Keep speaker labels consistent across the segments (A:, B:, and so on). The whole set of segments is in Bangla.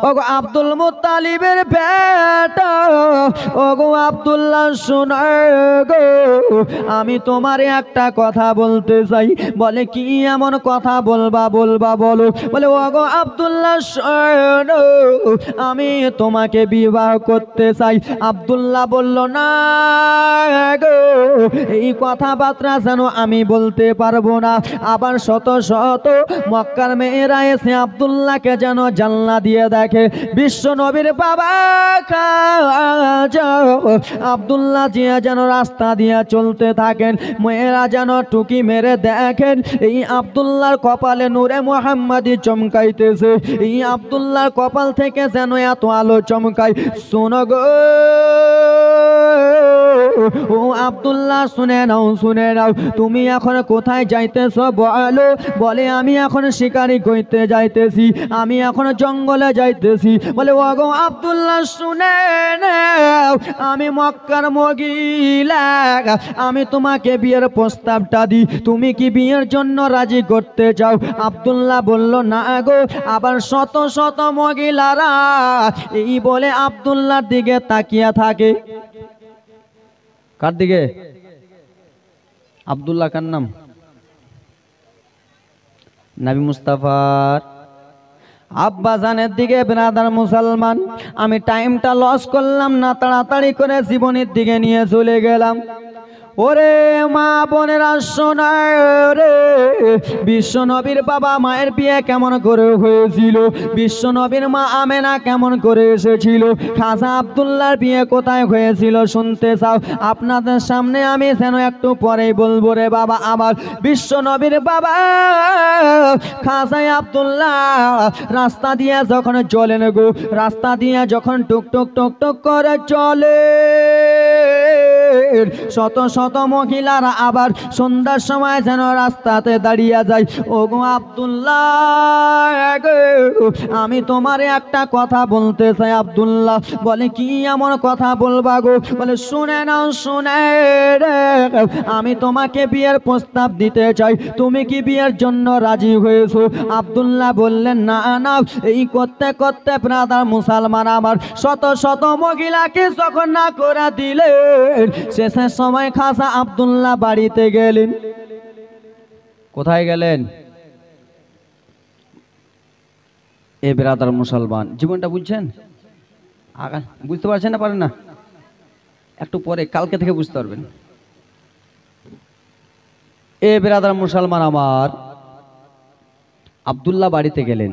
A: ওগো আব্দুল মুত্তালিবের বেটা ওগো আব্দুল্লাহ শোনো গো, আমি তোমারে একটা কথা বলতে চাই। বলে কি এমন কথা বলবা বলো। বলে ওগো আব্দুল্লাহ শোনো, আমি তোমাকে বিবাহ করতে চাই। আব্দুল্লাহ বলল না গো, এই কথাবার্তা যেন আমি বলতে পারবো না। আবার শত শত মক্কার মেয়েরা এসে আব্দুল্লাহকে যেন জানলা দিয়ে দেখে। বিশ্ব নবীর বাবা খাজা আব্দুল্লাহ জিয়া যেন রাস্তা দিয়ে চলতে থাকেন, মেয়েরা যেন টুকি মেরে দেখেন এই আব্দুল্লাহর কপালে নূরে মুহাম্মাদি চমকাইতেছে। এই আব্দুল্লাহর কপাল থেকে যেন এত আলো চমকায়। শোনো গো ও আব্দুল্লাহ, শুনে নাও, তুমি এখন কোথায় যাইতেছো বলো। বলে আমি এখন শিকারি করতে যাইতেছি, আমি এখন জঙ্গলে যাইতেছি। বলে ওগো আব্দুল্লাহ শুনে নাও, আমি মক্কার মহিলা, আমি তোমাকে বিয়ের প্রস্তাবটা দিই, তুমি কি বিয়ের জন্য রাজি করতে চাও? আব্দুল্লাহ বলল না গো। আবার শত শত মহিলারা এই বলে আব্দুল্লাহর দিকে তাকিয়ে থাকে। কার দিকে? আব্দুল্লাহ কার নাম? নবী মুস্তাফার আব্বা জানের দিকে। ব্রাদার মুসলমান, আমি টাইমটা লস করলাম না, তাড়াতাড়ি করে জীবনের দিকে নিয়ে চলে গেলাম। ওরে মা বোনেরা শোনা রে, বিশ্ব নবীর বাবা মায়ের বিয়ে কেমন করে হয়েছিল, বিশ্ব নবীর মা আমেনা কেমন করে এসেছিল, খাজা আব্দুল্লাহর বিয়ে কোথায় হয়েছিল শুনতে চাও? আপনাদের সামনে আমি যেন একটু পরেই বলবো রে বাবা আমার। বিশ্ব নবীর বাবা খাজা আব্দুল্লাহ রাস্তা দিয়ে যখন চলেন গো, রাস্তা দিয়ে যখন টুকটুক টুকটুক করে চলে, শত শত মহিলারা আবার সন্ধ্যার সময় যেন রাস্তাতে দাঁড়িয়ে যায়। ওগো আব্দুল্লাহ, আমি তোমারে একটা কথা বলতে চাই। আব্দুল্লাহ বলে কি এমন কথা বলবা গো? বলে শুনে নাও, শুনে রে, আমি তোমাকে বিয়ের প্রস্তাব দিতে চাই, তুমি কি বিয়ের জন্য রাজি হয়েছো? আব্দুল্লাহ বললেন না না। এই করতে করতে ব্রাদার মুসলমান আমার শত শত মহিলাকে যখন না করে দিলেন, শেষের সময় খাজা আব্দুল্লাহ বাড়িতে গেলেন। কোথায় গেলেন? এ ব্রাদার মুসলমান, জীবনটা বুঝছেন? বুঝতে পারছেন না? পারেন না? একটু পরে কালকে থেকে বুঝতে পারবেন। এ ব্রাদার মুসলমান আমার, আব্দুল্লাহ বাড়িতে গেলেন।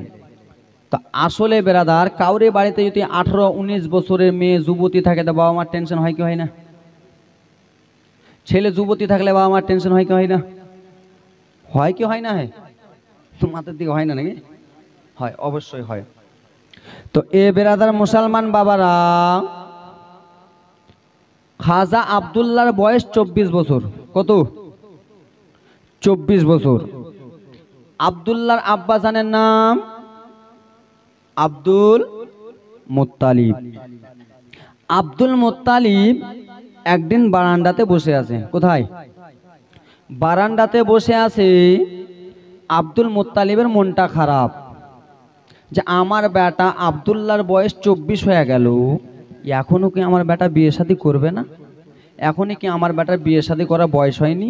A: তো আসলে ব্রাদার, কাউরে বাড়িতে যদি 18-19 বছরের মেয়ে যুবতী থাকে তো বাবা মার টেনশন হয় কি হয় না? ছেলে যুবতী থাকলে বাবা মার টেনশন হয় কি হয় না? হয় কি হয় না? হয় তোমাদের দিকে হয় না নাকি? হয়, অবশ্যই হয়। তো এ ব্রাদার মুসলমান বাবারা, খাজা আব্দুল্লাহর বয়স 24 বছর। কত? 24 বছর। আব্দুল্লাহর আব্বা জানের নাম আব্দুল মুত্তালিব। আব্দুল মুত্তালিব একদিন বারান্দাতে বসে আছে। কোথায়? বারান্দাতে বসে আছে। আব্দুল মুত্তালিবের মনটা খারাপ যে আমার বেটা আব্দুল্লাহর বয়স 24 হয়ে গেল, এখনো কি আমার বেটা বিয়ে শাদী করবে না? এখনই কি আমার বেটার বিয়ে শাদী করার বয়স হয়নি?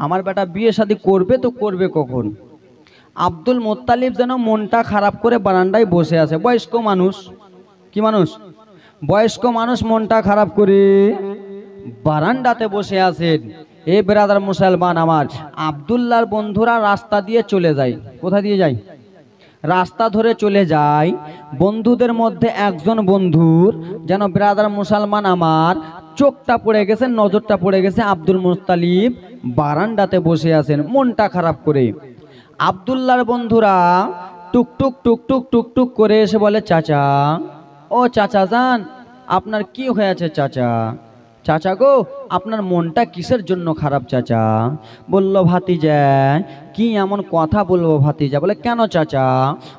A: আমার বেটা বিয়ে শাদী করবে তো করবে কখন? আব্দুল মুত্তালিব যেন মনটা খারাপ করে বারান্দায় বসে আছে। বয়স্ক মানুষ, কি মানুষ? বয়স্ক মানুষ মনটা খারাপ করে বারান্দাতে বসে আছেন। এ ব্রাদার মুসলমান আমার, আব্দুল্লাহর বন্ধুরা রাস্তা দিয়ে চলে যায়। কোথা দিয়ে যায়? রাস্তা ধরে চলে যায়। বন্ধুদের মধ্যে একজন বন্ধুর যেন ব্রাদার মুসলমান আমার চোখটা পড়ে গেছে, নজরটা পড়ে গেছে আব্দুল মুত্তালিব বারান্দাতে বসে আছেন মনটা খারাপ করে। আব্দুল্লাহর বন্ধুরা টুকটুক টুকটুক টুকটুক করে এসে বলে, চাচা, ও চাচা যান, আপনার কি হয়েছে চাচা? চাচা গো, আপনার মনটা কিসের জন্য খারাপ চাচা? বলল, ভাতিজা, কি এমন কথা বলবো ভাতিজা? বলে, কেন চাচা?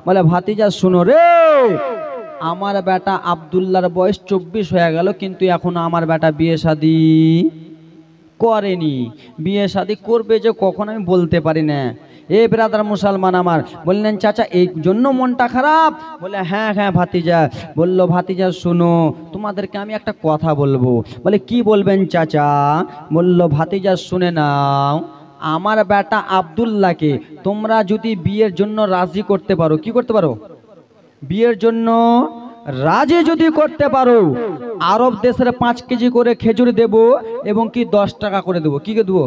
A: বলে, ভাতিজা শুনো রে, আমার বেটা আব্দুল্লাহর বয়স 24 হয়ে গেল, কিন্তু এখনো আমার বেটা বিয়ে শাদী করেনি। বিয়ে শাদী করবে যে কখন আমি বলতে পারি না। এ ব্রাদার মুসলমান আমার, বললেন চাচা এই জন্য মনটা খারাপ? বলে হ্যাঁ হ্যাঁ ভাতিজা। বলল ভাতিজা শোনো, তোমাদেরকে আমি একটা কথা বলবো। বলে কি বলবেন চাচা? বলল ভাতিজা শুনে নাও, আমার বেটা আব্দুল্লাহকে তোমরা যদি বিয়ের জন্য রাজি করতে পারো, কি করতে পারো? বিয়ের জন্য রাজি যদি করতে পারো, আরব দেশের 5 কেজি করে খেজুর দেব এবং কি 10 টাকা করে দেবো। কি দেবো?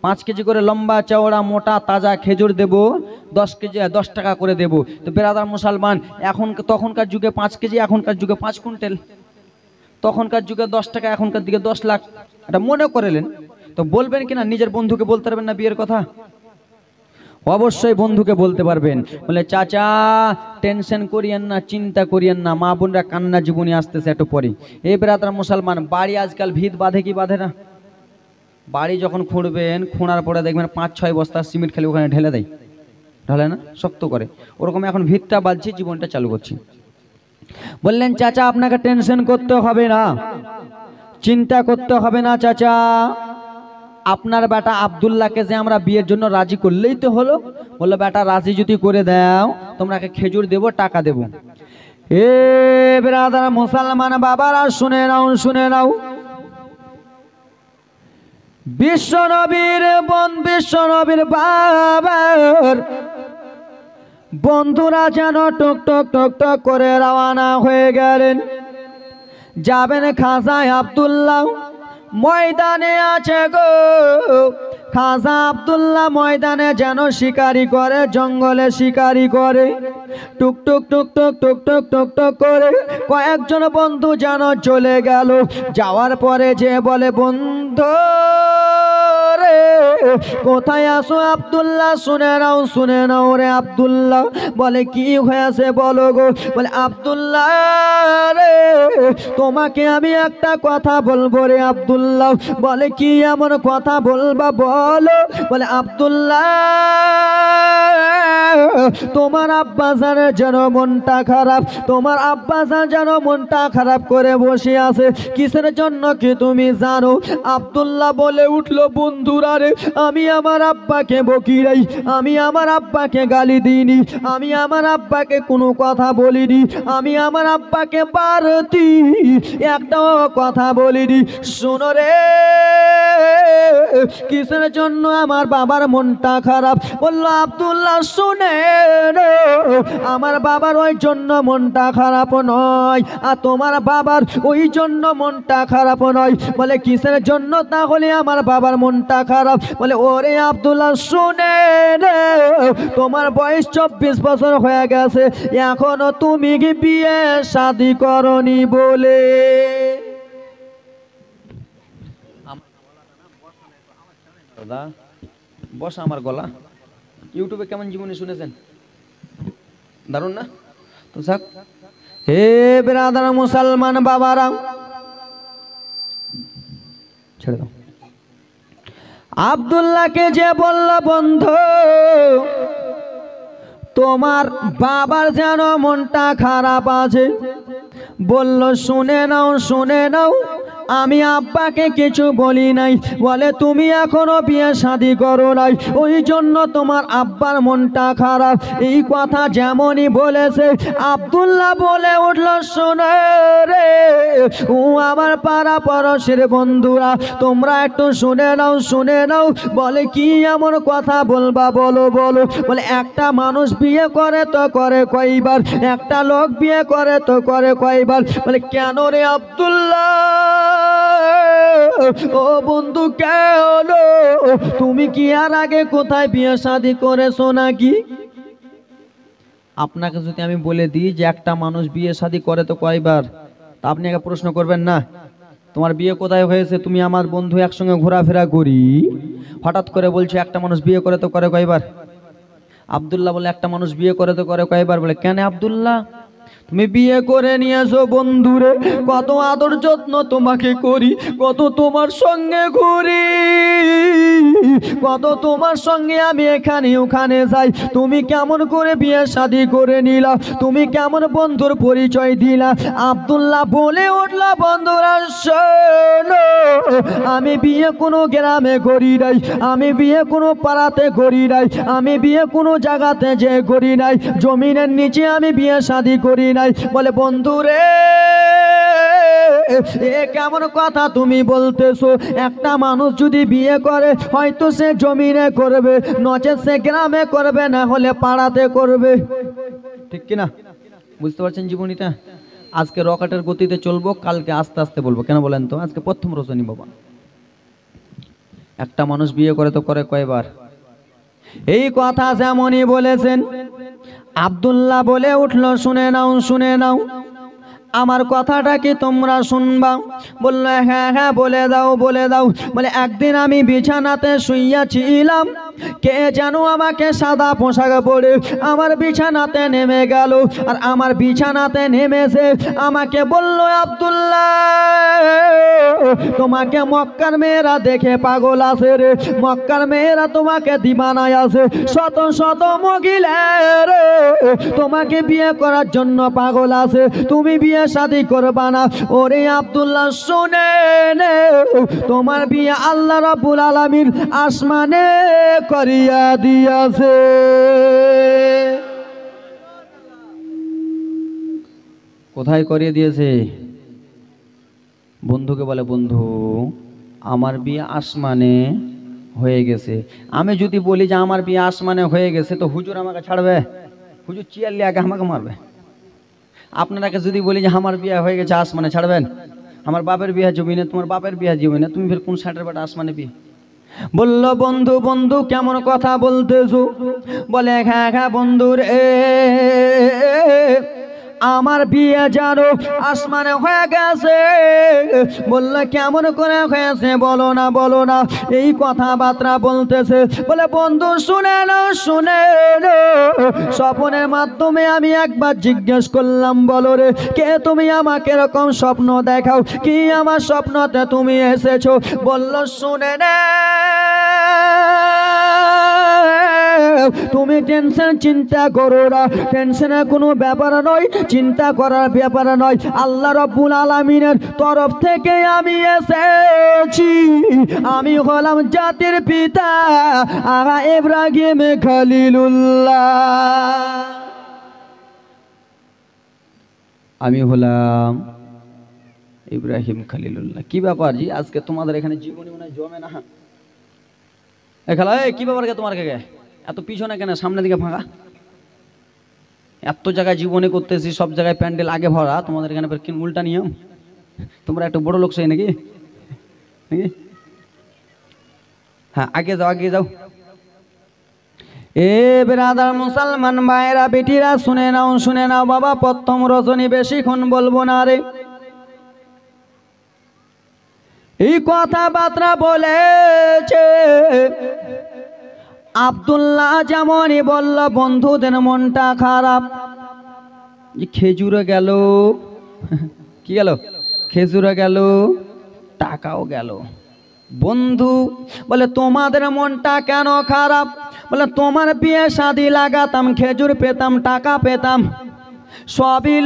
A: 5 কেজি করে লম্বা চওড়া মোটা তাজা খেজুর দেব, 10 টাকা করে দেব। তো বেরাদার মুসলমান, তখনকার যুগে 5 কেজি, এখনকার যুগে 5 কুইন্টাল। তখনকার যুগে 10 টাকা, এখনকার দিকে 10 লাখ। এটা মনে করেলেন তো বলবেন কিনা? নিজের বন্ধুকে বলতে পারবেন না বিয়ের কথা? অবশ্যই বন্ধুকে বলতে পারবেন। বলে চাচা টেনশন করিয়েন না, চিন্তা করিয়েন না, মা বোনরা কান্না জীবনী আসতেছে একটু পরে। এই বেরাদার মুসলমান, বাড়ি আজকাল ভিত বাঁধে কি বাঁধে না? বাড়ি যখন খুঁড়বেন, খোঁড়ার পরে দেখবেন 5-6 বস্তা সিমেন্ট খালি ওখানে ঢেলে দেয়, ঢালে না, শক্ত করে। ওরকম এখন ভিতটা বাঁধছি, জীবনটা চালু করছি। বললেন চাচা আপনাকে টেনশন করতে হবে না, চিন্তা করতে হবে না চাচা, আপনার বেটা আব্দুল্লাহকে যে আমরা বিয়ের জন্য রাজি করলেই তো হলো। বললো বেটা রাজি যদি করে দাও, তোমাকে খেজুর দেব, টাকা দেব। এ ব্রাদার মুসলমান বাবারা শুনে নাও, শুনে নাও, বিশ্বনবীর বাবার বন্ধুরা যেন টক টক টক টক করে রওনা হয়ে গেলেন, যাবেন খাজায় আব্দুল্লাহ ময়দানে আছে গো। খাজা আব্দুল্লাহ ময়দানে যেন শিকারি করে, জঙ্গলে শিকারি করে, টুক টুক টুক টুক টুক টুক টুক টুক করে কয়েকজন বন্ধু যেন চলে গেল। যাওয়ার পরে যে বলে বন্ধু রে কোথায় আসো আব্দুল্লাহ? শুনে নাও, শুনে নাও রে আব্দুল্লাহ। বলে কি হয়েছে বলো গো? বলে আব্দুল্লাহ রে তোমাকে আমি একটা কথা বলবো রে আব্দুল্লাহ। বলে কি এমন কথা বলবা বলো? বলে আব্দুল্লাহ তোমার আব্বাজানের যেন মনটা খারাপ, তোমার আব্বাজান যেন মনটা খারাপ করে বসে আছে। কিসের জন্য কি তুমি জানো? আব্দুল্লাহ বলে উঠলো বন্ধুরা রে, আমি আমার আব্বাকে বকি নাই, আমি আমার আব্বাকে গালি দিইনি, আমি আমার আব্বাকে কোনো কথা বলিনি, আমি আমার আব্বাকে বারতি একটাও কথা বলিনি। শোনো রে কিসের জন্য আমার বাবার মনটা খারাপ? বললো আব্দুল্লাহ শুনে আমার বাবার ওই জন্য মনটা খারাপ নয়, আর তোমার বাবার ওই জন্য মনটা খারাপ নয়। বলে কিসের জন্য তাহলে আমার বাবার মনটা খারাপ? বলে ওরে আব্দুল্লাহ শুনে তোমার বয়স 24 বছর হয়ে গেছে, এখনো তুমি কি বিয়ে শাদী করনি বলে। বসা আমার গলা, ইউটিউবে কেমন জীবনী শুনেছেন? দারুন না? তো যাক, হে ব্রাদার মুসলমান বাবারা, ছেড়ে দাও। আব্দুল্লাহকে যে বলল বন্ধু তোমার বাবার যেন মনটা খারাপ আছে, বলল শুনে নাও, শুনে নাও, আমি আব্বাকে কিছু বলি নাই। বলে তুমি এখনো বিয়ে শাদী করো নাই, ওই জন্য তোমার আব্বার মনটা খারাপ। এই কথা যেমনই বলেছে আব্দুল্লাহ বলে উঠল শোনো রে ও আমার পাড়া পড়শের বন্ধুরা, তোমরা একটু শুনে নাও, শুনে নাও। বলে কি এমন কথা বলবা বলো বলো? বলে একটা মানুষ বিয়ে করে তো করে কয়বার, একটা লোক বিয়ে করে তো করে কয়বার? বলে কেন রে আব্দুল্লাহ ও বন্ধু কেন? তুমি কি আর আগে কোথায় বিয়ে শাদী করেছো নাকি? আপনাকে যদি আমি বলে দিই যে একটা মানুষ বিয়ে শাদী করে তো কয়বার, তা আপনি আগে প্রশ্ন করবেন না তোমার বিয়ে কোথায় হয়েছে? তুমি আমার বন্ধু একসঙ্গে ঘোরাফেরা করি, হঠাৎ করে বলছো একটা মানুষ বিয়ে করে তো করে কয়বার? আব্দুল্লাহ বলে একটা মানুষ বিয়ে করে তো করে কয়বার? বলে কেন আব্দুল্লাহ তুমি বিয়ে করে নিয়েছো বন্ধুরে, কত আদর যত্ন তোমাকে করি, কত তোমার সঙ্গে ঘুরি, কত তোমার সঙ্গে আমি এখানে ওখানে যাই, তুমি কেমন করে বিয়ে শাদী করে নিলা, তুমি কেমন বন্ধুর পরিচয় দিলা। আব্দুল্লাহ বলে উঠল, বন্ধুরা শোনো, আমি বিয়ে কোনো গ্রামে করি নাই, আমি বিয়ে কোনো পাড়াতে করি নাই, আমি বিয়ে কোনো জায়গাতে যে করি নাই, জমিনের নিচে আমি বিয়ে শাদী করি নাই। বলে বন্ধুরে এ কেমন কথা তুমি বলতেছো, একটা মানুষ যদি বিয়ে করে হয়তো সে জমিনে করবে, নচেত সে গ্রামে করবে, না হলে পাড়াতে করবে, ঠিক কিনা? বুঝতে পারছেন জীবনীটা? আজকে রকেটের গতিতে চলবো, কালকে আস্তে আস্তে বলবো। কেন বলেন তো? আজকে প্রথম রজনী বাবা, একটা মানুষ বিয়ে করে তো করে কয়বার? এই কথা যেমনই বলেছেন। আব্দুল্লাহ বলে উঠল, শুনে নাও, শুনে নাও, আমার কথাটা কি তোমরা শুনবা? বললো হ্যাঁ হ্যাঁ, বলে দাও, বলে দাও। বলে একদিন আমি বিছানাতে শুইয়াছিলাম, কে যেন আমাকে সাদা পোশাক পরে আমার বিছানাতে নেমে গেল, আর আমার বিছানাতে নেমেছে আমাকে বলল, আব্দুল্লাহ তোমাকে মক্কার মেয়েরা দেখে পাগল আছে রে, মক্কার মেয়েরা তোমাকে দিবানায় আছে, শত শত মহিলা রে তোমাকে বিয়ে করার জন্য পাগল আছে, তুমি বিয়ে শাদী করবা না। ওরে আব্দুল্লাহ শুনে নে, তোমার বিয়ে আল্লাহ রাব্বুল আলামিন আসমানে করিয়া দিয়াছে। কোথায় করিয়ে দিয়েছে? বন্ধুকে বলে, বন্ধু আমার বিয়ে আসমানে হয়ে গেছে। আমি যদি বলি যে আমার বিয়ে আসমানে হয়ে গেছে, তো হুজুর আমাকে ছাড়বে? হুজুর চিয়ার লিয়ে আগে আমাকে মারবে। আপনারাকে যদি বলি যে আমার বিয়ে হয়ে গেছে আসমানে, ছাড়বেন? আমার বাপের বিয়ে জমিনে, তোমার বাপের বিয়ে জমিনে, তুমি ফের কোন সাইডের বেটা আসমানে বিয়ে? বলল, বন্ধু বন্ধু কেমন কথা বলতেছো? বলে হ্যাঁ হ্যাঁ বন্ধু রে, আমার বিয়ে জানো আসমানে হয়ে গেছে। বলল কেমন করে হয়েছে, বলো না, বলো না। এই কথাবার্তা বলতেছে। বলে বন্ধু শুনে নাও, শুনে নাও, স্বপ্নের মাধ্যমে আমি একবার জিজ্ঞেস করলাম, বলো রে কে তুমি, আমাকে এরকম স্বপ্ন দেখাও, কি আমার স্বপ্নতে তুমি এসেছো? বলল শুনে নে, তুমি টেনশন চিন্তা করো না, টেনশনের কোনো ব্যাপার নয়, চিন্তা করার ব্যাপার নয়। আল্লাহ রাব্বুল আলামিনের তরফ থেকে আমি এসেছি, আমি হলাম জাতির পিতা আগা ইব্রাহিম খলিলুল্লাহ, আমি হলাম ইব্রাহিম খলিলুল্লাহ। কি ব্যাপার জি, আজকে তোমাদের এখানে জীবনী মনে জমে না? খেলা কি ব্যাপার কে তোমার কে এত পিছনে কেন, সামনের দিকে ফাঁকা? এত জায়গায় জীবনে করতেছি, সব জায়গায় প্যান্ডেল আগে ভরা, তোমাদের এখানে কি উল্টা নিয়ম? তোমরা একটু বড় লোক চাই নাকি? হ্যাঁ আগে যাও, আগে যাও। এ ব্রাদার মুসলমান ভাইরা বেটিরা শুনে নাও, শুনে নাও বাবা, প্রথম রজনী বেশিক্ষণ বলবো না রে। এই কথাবার্তা বলেছে আব্দুল্লাহ, যেমনই বলল বন্ধুদের মনটা খারাপ। খেজুরে গেল, কি গেল? খেজুরে গেল, টাকাও গেল। বন্ধু বলে তোমাদের মনটা কেন খারাপ? বলে তোমার বিয়ে শাদী লাগাতাম, খেজুর পেতাম, টাকা পেতাম, সবই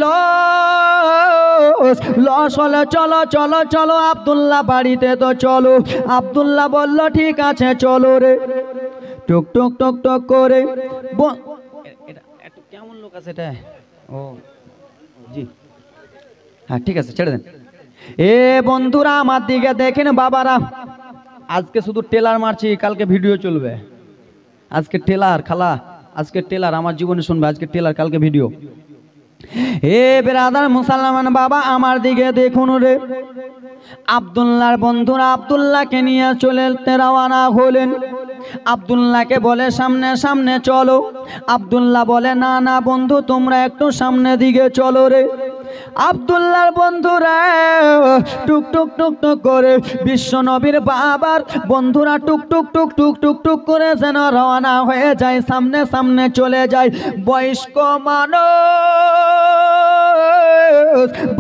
A: লস হলে চলো চলো চলো আব্দুল্লাহ বাড়িতে তো চলো। আব্দুল্লাহ বলল ঠিক আছে চলো রে। টুক টুক টুক টুক করে কেমন লোক আছে এটা? ও জি হ্যাঁ ঠিক আছে, ছেড়ে দেন। এ বন্ধুরা আমার দিকে দেখেন বাবারা, আজকে শুধু টেলার মারছি, কালকে ভিডিও চলবে। আজকে টেলার খালা, আজকে টেলার আমার জীবনে শুনবে, আজকে টেলার কালকে ভিডিও। হে ব্রাদার মুসলমান বাবা আমার দিকে দেখুন রে। আব্দুল্লাহর বন্ধুরা আব্দুল্লাহকে নিয়ে চলতে রওনা হলেন। আব্দুল্লাহকে বলে সামনে সামনে চলো। আব্দুল্লাহ বলে না না বন্ধু তোমরা একটু সামনে দিকে চলো রে। আব্দুল্লাহর বন্ধুরা টুক টুক টুক টুক করে বিশ্ব নবীর বাবার বন্ধুরা টুক টুক টুক টুক টুক টুক করে যেন রওনা হয়ে যায়, সামনে সামনে চলে যায়। বয়স্ক মানুষ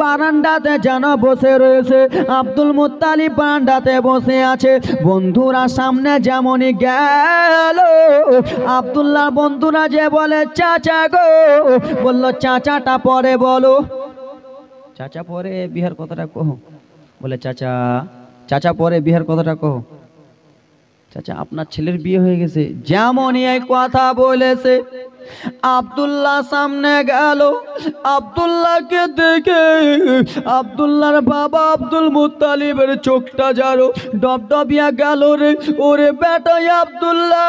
A: বারান্দাতে যেন বসে রয়েছে, আব্দুল মুত্তালিব বারান্দাতে বসে আছে। বন্ধুরা সামনে যেমনই গেল, আব্দুল্লাহ বন্ধুরা যে বলে চাচা গো, বললো চাচাটা পরে বলো। চাচা পরে বিহার কথাটা কহো। বলে চাচা, চাচা পরে বিহার কথাটা কহো। চাচা আপনার ছেলের বিয়ে হয়ে গেছে। যেমনই এই কথা বলেছে, আব্দুল্লাহ সামনে গেল। আব্দুল্লাহকে দেখে আব্দুল্লাহর বাবা আব্দুল মুত্তালিবের চোখটা যারো ডবডবিয়া গেল রে। ওরে বেটাই আব্দুল্লাহ,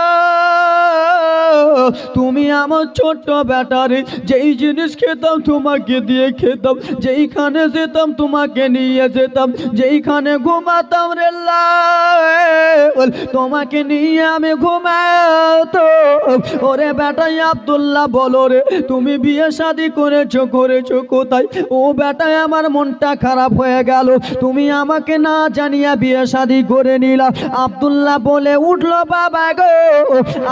A: তুমি আমার ছোট্ট বেটা রে। যেই জিনিস খেতাম তোমাকে দিয়ে খেতাম, যেইখানে যেতাম তোমাকে নিয়ে যেতাম, যেইখানে ঘুমাতাম রে তোমাকে নিয়ে আমি ঘুমাতাম। ওরে বেটাই আব্দুল্লাহ বলো রে, তুমি বিয়ে শাদী করেছো কোথায়? ও বেটায় আমার মনটা খারাপ হয়ে গেল, তুমি আমাকে না জানিয়া বিয়ে শাদী করে নিলা। আব্দুল্লাহ বলে উঠলো, বাবা গো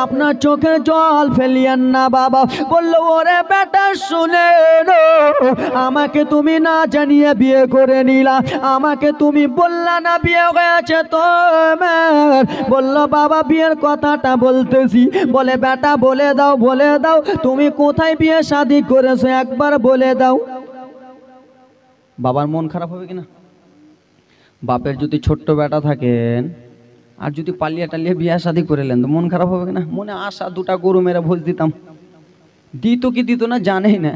A: আপনার চোখের জল ফেলিয়েন না বাবা। বললো ওরে বেটা শুনে আমাকে তুমি না জানিয়ে বিয়ে করে নিলা, আমাকে তুমি বললা না বিয়ে হয়েছে তোমার। বললো বাবা বিয়ের কথাটা বলতেছি। বলে বেটা বলে দাও, বলে দাও তুমি কোথায় বিয়ে শাদী করেছো, একবার বলে দাও। বাবার মন খারাপ হবে কিনা? বাপের যদি ছোট্ট বেটা থাকেন আর যদি পালিয়ে টালিয়ে বিয়ে শাদী করেলেন তো মন খারাপ হবে কিনা? মনে আশা দুটা গরু মেরে ভোজ দিতাম, দিত কি দিত না জানেই না,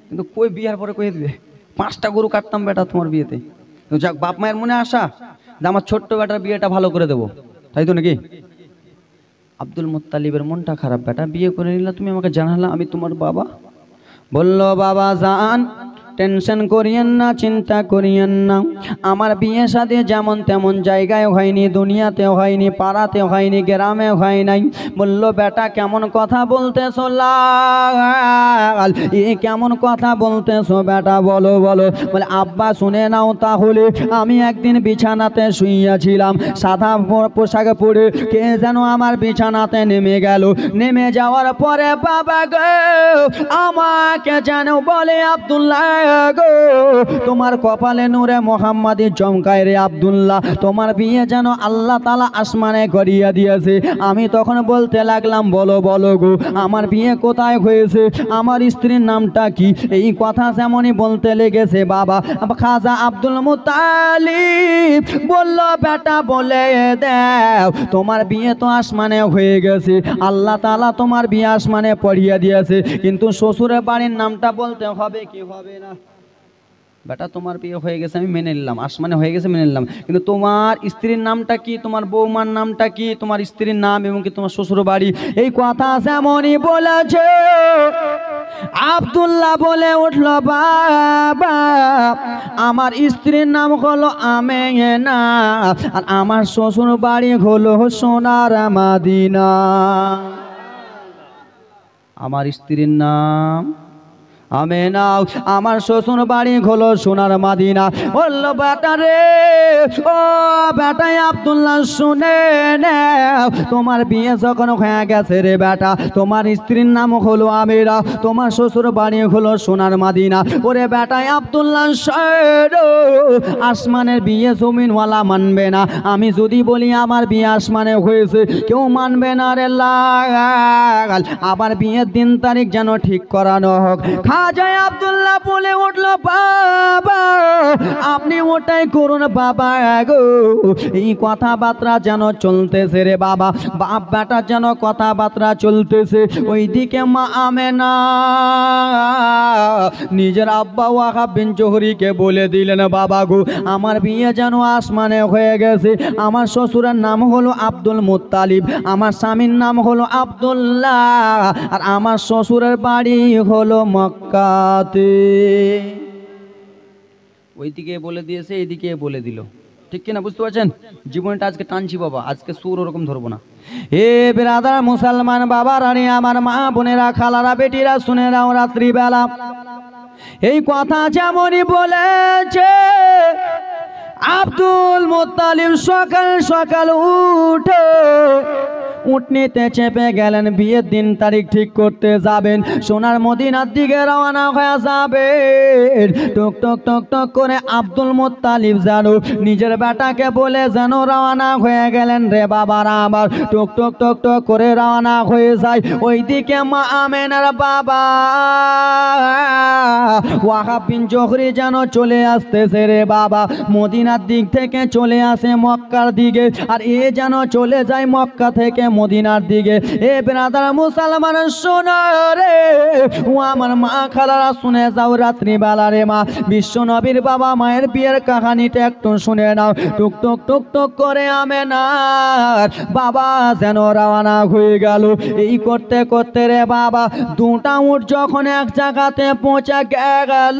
A: কিন্তু কই বিয়ার পরে কই দিবে 5টা গরু কাটতাম বেটা তোমার বিয়েতে। তো যাক, বাপ মায়ের মনে আশা যে আমার ছোট্ট বেটার বিয়েটা ভালো করে দেবো, তাই তো নাকি? আব্দুল মুত্তালিবের মনটা খারাপ, বেটা বিয়ে করে নিলা, তুমি আমাকে জানালা আমি তোমার বাবা। বলল বাবা জান টেনশন করিয়েন না, চিন্তা করিয়েন না, আমার বিয়ে শাদী যেমন তেমন জায়গায় হয়নি, দুনিয়াতেও হয়নি, পাড়াতেও হয়নি, গ্রামেও হয় নাই। বলল বেটা কেমন কথা বলতেছো লাল, এ কেমন কথা বলতেছো বেটা, বলো বলো। বলে আব্বা শুনে নাও তাহলে, আমি একদিন বিছানাতে শুইয়াছিলাম, সাদা পোশাক পরে কে যেন আমার বিছানাতে নেমে গেল। নেমে যাওয়ার পরে বাবা গো আমাকে যেন বলে আব্দুল্লাহ গো তোমার কপালে নূরে মোহাম্মদী চমকায় রে আব্দুল্লাহ, তোমার বিয়ে যেন আল্লাহ তাআলা আসমানে করিয়ে দিয়েছে। আমি তখন বলতে লাগলাম বলো বলো গো আমার বিয়ে কোথায় হয়েছে, আমার স্ত্রীর নামটা কি? এই কথা যেমনই বলতে লেগেছে বাবা খাজা আব্দুল মুত্তালিব বলল বেটা বলে দাও তোমার বিয়ে তো আসমানে হয়ে গেছে, আল্লাহ তাআলা তোমার বিয়ে আসমানে পড়িয়ে দিয়েছে, কিন্তু শ্বশুরের বাড়ির নামটা বলতে হবে কি হবে না? বেটা তোমার বিয়ে হয়ে গেছে আমি মেনে নিলাম, আসমানে হয়ে গেছে মেনে নিলাম, কিন্তু তোমার স্ত্রীর নামটা কি, তোমার বৌমার নামটা কি, তোমার স্ত্রীর নাম এবং কি তোমার শ্বশুর বাড়ি? এই কথা যেমনই বলেছে আব্দুল্লাহ বলে উঠল বাবা আমার স্ত্রীর নাম হলো আমেনা আর আমার শ্বশুর বাড়ি হলো সোনার মদিনা। আমার স্ত্রীর নাম আমেনা, আমার শ্বশুর বাড়ি হলো সোনার মদিনা। বলল বেটা রে ও বেটাই আব্দুল্লাহ শুনে নাও তোমার বিয়ে যখন হয়ে গেছে রে বেটা, তোমার স্ত্রীর নাম হলো আমেনা, তোমার শ্বশুর বাড়ি হলো সোনার মদিনা। ওরে বেটাই আব্দুল্লাহ আসমানের বিয়ে জমিনওয়ালা মানবে না, আমি যদি বলি আমার বিয়ে আসমানে হয়েছে কেউ মানবে না রে লাল, আবার বিয়ের দিন তারিখ যেন ঠিক করানো হোক। খাজা আব্দুল্লাহ বলে উঠলো বাবা আপনি ওটাই করুন বাবা গো, এই কথাবার্তা যেন চলতেছে রে বাবা, বাপ বেটা যেন কথাবার্তা চলতেছে। ওইদিকে মা আমেনা নিজের আব্বা ওয়াহাব বিন জোহরিকে বলে দিলেন বাবা গো আমার বিয়ে যেন আসমানে হয়ে গেছে, আমার শ্বশুরের নাম হলো আব্দুল মুত্তালিব, আমার স্বামীর নাম হলো আব্দুল্লাহ আর আমার শ্বশুরের বাড়ি হলো মক্কাতে। ওইদিকে বলে দিয়েছে এইদিকে বলে দিল, ঠিক কিনা বুঝতে পারছেন? জীবনটা আজকে টানছি বাবা, আজকে সুর ওরকম ধরবো না। হে বেরাদার মুসলমান বাবা রানী আমার মা বোনেরা খালারা বেটিরা শুনে নাও রাত্রিবেলা এই কথা যেমনই বলেছে আব্দুল মুত্তালিব সকাল সকাল উঠে উঠনিতে চেপে গেলেন, বিয়ের দিন তারিখ ঠিক করতে যাবেন, সোনার মদিনার দিকে রওনা হয়ে যাবেন। টক টক টক টক করে আব্দুল মুত্তালিব যেন নিজের বেটাকে বলে যেন রওনা হয়ে গেলেন। রে বাবারা আমার, টক টক টক টক করে রওনা হয়ে যায়। ওইদিকে মা আমেনার বাবা ওয়াহাব বিন জোহরি যেন চলে আসতেছে রে বাবা, মদিনার দিক থেকে চলে আসে মক্কার দিকে, আর এ যেন চলে যায় মক্কা থেকে মদিনার দিকে। এ ব্রাদার মুসলমান শোনো রে, ও আমার মা খালারা শুনে যাও রাত্রিবেলা রে মা, বিশ্ব নবীর বাবা মায়ের বিয়ের কাহানিটা একটু শুনে নাও। টুক টুক টুক টুক করে আমেনার বাবা যেন রওনা হয়ে গেল। এই করতে করতে রে বাবা দুটা উট যখন এক জায়গাতে পৌঁছে গেল,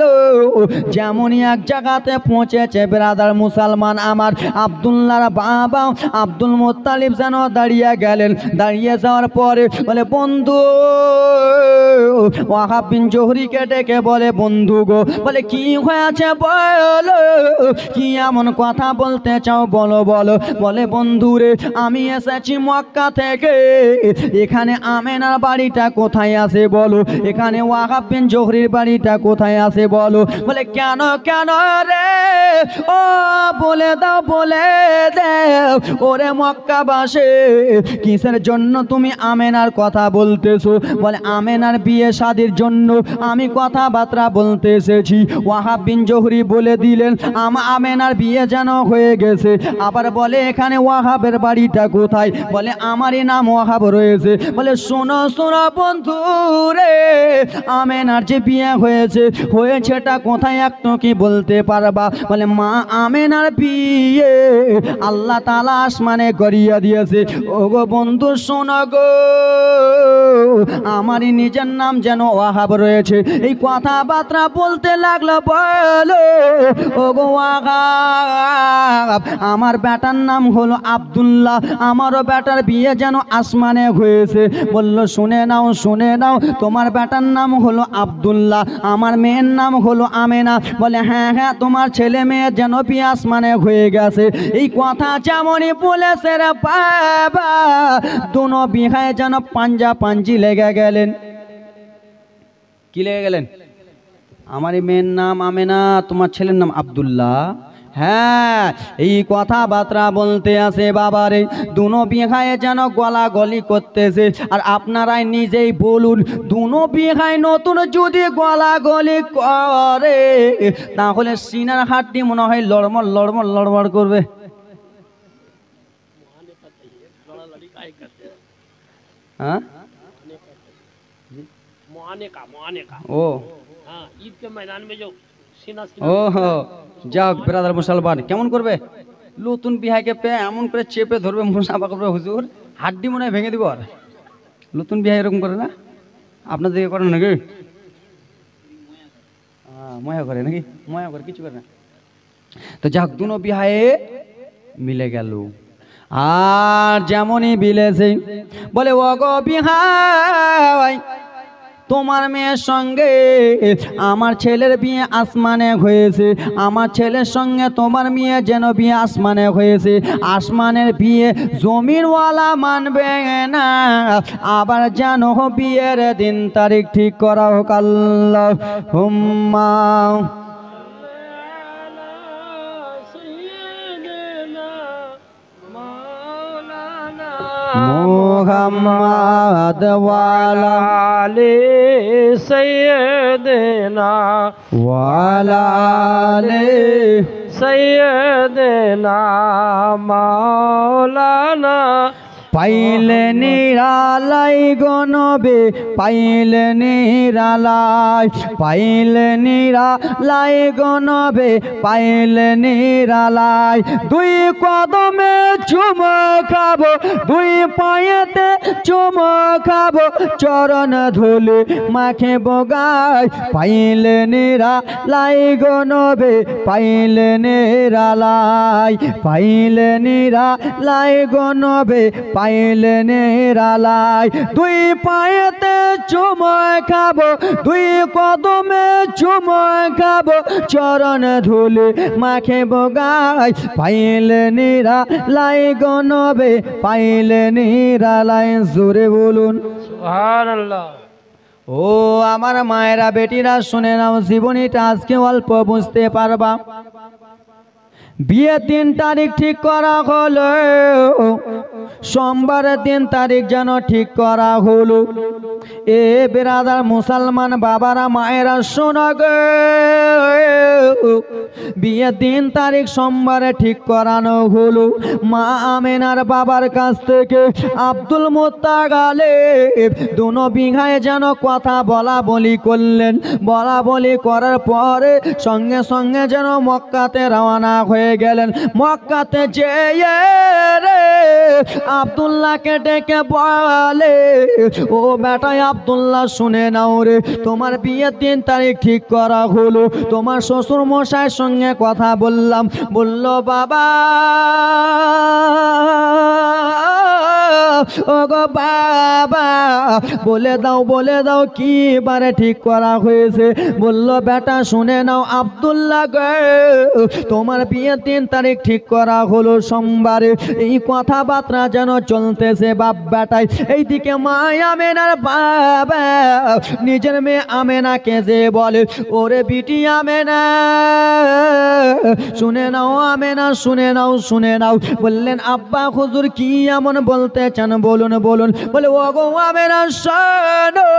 A: যেমনই এক জায়গাতে পৌঁছেছে ব্রাদার মুসলমান আমার, আব্দুল্লাহর বাবা আব্দুল মুত্তালিব যেন দাঁড়িয়ে গেলেন। দাঁড়িয়ে যাওয়ার পরে বলে, বন্ধু, ওয়াহাব বিন জোহরিকে ডেকে বলে, বন্ধু গো, বলে কি হয়েছে বলো, কি এমন কথা বলতে চাও বলো বলো। বলে, বন্ধু রে, আমি এসেছি মক্কা থেকে, এখানে আমেনার বাড়িটা কোথায় আছে বলো, এখানে ওয়াহাব বিন জোহরির বাড়িটা কোথায় আছে বলো। বলে, কেন কেন রে, ও বলে দাও বলে দাও। ওরে মক্কাবাসী, কিসের জন্য তুমি আমেনার কথা বলতেছো? বলে, আমেনার বিয়ে শাদির জন্য আমি কথাবার্তা বলতে এসেছি। ওয়াহাব বিন জোহরি বলে দিলেন আমেনার বিয়ে যেন হয়ে গেছে। আবার বলে, এখানে ওয়াহাবের বাড়িটা কোথায়? বলে, আমারই নাম ওয়াহাব রয়েছে। বলে, শোনো শোনো বন্ধু রে, আমেনার যে বিয়ে হয়েছে, হয়েছেটা কোথায় একটু কি বলতে পারবা? বলে, মা আমেনার বিয়ে আল্লাহ তাআলা আসমানে করিয়া দিয়েছে। ও গো বন্ধু শোনো গো, আমারই নিজের নাম যেন ওয়াহাব রয়েছে। এই কথাবার্তা বলতে লাগলো। বলো, ও গো ওয়াহাব, আমার বেটার নাম হলো আব্দুল্লাহ, আমারও বেটার বিয়ে যেন আসমানে হয়েছে। বলল, শুনে নাও শুনে নাও, তোমার বেটার নাম হলো আব্দুল্লাহ, আমার মেয়ের নাম হলো আমেনা। বলে, হ্যাঁ হ্যাঁ, তোমার ছেলে মেয়ের যেন বিয়ে আসমানে হয়ে গেছে। এই কথা যেমনই বলেছে রে বাবা, দুনো বিহায় যেন পাঞ্জা পাঞ্জি লেগে গেলেন। কি লেগে গেলেন? আমারই মেয়ের নাম আমেনা, তোমার ছেলের নাম আব্দুল্লাহ। হ্যাঁ, এই কথাবার্তা বলতে আসে বাবারে, দুনো বিঘায় যেন গলাগলি করতেছে। আর আপনারাই নিজেই বলুন, দুনো বিঘায় নতুন যদি গলাগলি করে, তাহলে সিনার হাড্ডি মনে হয় লড়মড় লড়মড় লড়মড় করবে। हाँ ओ ईद के मैदान में जो ओहो যাক ব্রাদার মুসলমান কেমন করবে, নতুন বিহাকে পে এমন করে চেপে ধরবে, মুসাফা করবে, হুজুর হাড্ডি মনে হয় ভেঙে দিব। আর নতুন বিহা এরকম করে না? আপনাদের দিকে করেন নাকি? ময়া করে নাকি? ময়া করে কিছু করে না। তো যাক, দুনো বিহায়ে মিলে গেল। আর যেমনই বিলেছে, বলে, ও গো বিহাই, তোমার মেয়ের সঙ্গে আমার ছেলের বিয়ে আসমানে হয়েছে, আমার ছেলের সঙ্গে তোমার মেয়ে যেন বিয়ে আসমানে হয়েছে। আসমানের বিয়ে জমিনওয়ালা মানবে না, আবার যেন বিয়ের দিন তারিখ ঠিক করা হোক। আল্লাহুম্মা মুহাম্মদ ওয়ালা আলি সাইয়্যিদিনা ওয়ালা আলি সাইয়্যিদিনা মাওলানা। পাইলে নিরালাই গনবে, পাইলে নিরালাই, পাইলে নিরালাই গনবে, পাইলে নিরালাই। দুই কদমে চুমো খাবো, দুই পায়েতে চুমো খাবো, চরণ ধুলে মাখে বগাই। পাইলে নিরালাই গনবে, পাইলে নিরালাই, পাইলে নিরালাই গনবে, পাইলে নিরালায়। দুই পায়েতে চুময় খাবো, দুই কদমে চুময় খাবো, চরণ ধুলি মাখিব গায়। পাইলে নিরালায় গো নবী, পাইলে নিরালায়। জোরে বলুন
B: সুবহানাল্লাহ।
A: ও আমার মায়েরা বেটিরা শুনে নাও, জীবনীটা আজকে অল্প বুঝতে পারবা। বিয়ের 3 তারিখ ঠিক করা হলো, সোমবারের 3 তারিখ যেন ঠিক করা হলো। এ বেরাদার মুসলমান বাবারা মায়েরা শোনা গো, বিয়ের 3 তারিখ সোমবারে ঠিক করানো হলো। মা আমেনার বাবার কাছ থেকে আব্দুল মুত্তালিব দুনো বিঘায় যেন কথা বলা বলি করলেন। বলা বলি করার পরে সঙ্গে সঙ্গে যেন মক্কাতে রওনা হয়ে গেলেন। মক্কাতে যেয়ে রে আব্দুল্লাহকে ডেকে বলে, ও বেটা আব্দুল্লাহ শুনে নাও রে, তোমার বিয়ের 3 তারিখ ঠিক করা হলো। তোমার শ্বশুর মশাইয়ের সঙ্গে কথা বললাম। বলল বাবা, ও গো বাবা, বলে দাও কি বারে ঠিক করা হয়েছে। বলল বেটা শুনে নাও আব্দুল্লাহ গো, তোমার বিয়ের 3 তারিখ ঠিক করা হলো সোমবারে। এই কথাবার্তা যেন চলতেছে বাপ বেটাই। এইদিকে মা আমেনার বাবা নিজের মেয়ে আমেনাকে যে বলে, ওরে বিটি আমেনা শুনে নাও, আমেনা শুনে নাও, শুনে নাও। বললেন আব্বা হুজুর কি এমন বলতে চান, বলুন বলুন। বলে ও গো আমেনা শোনো,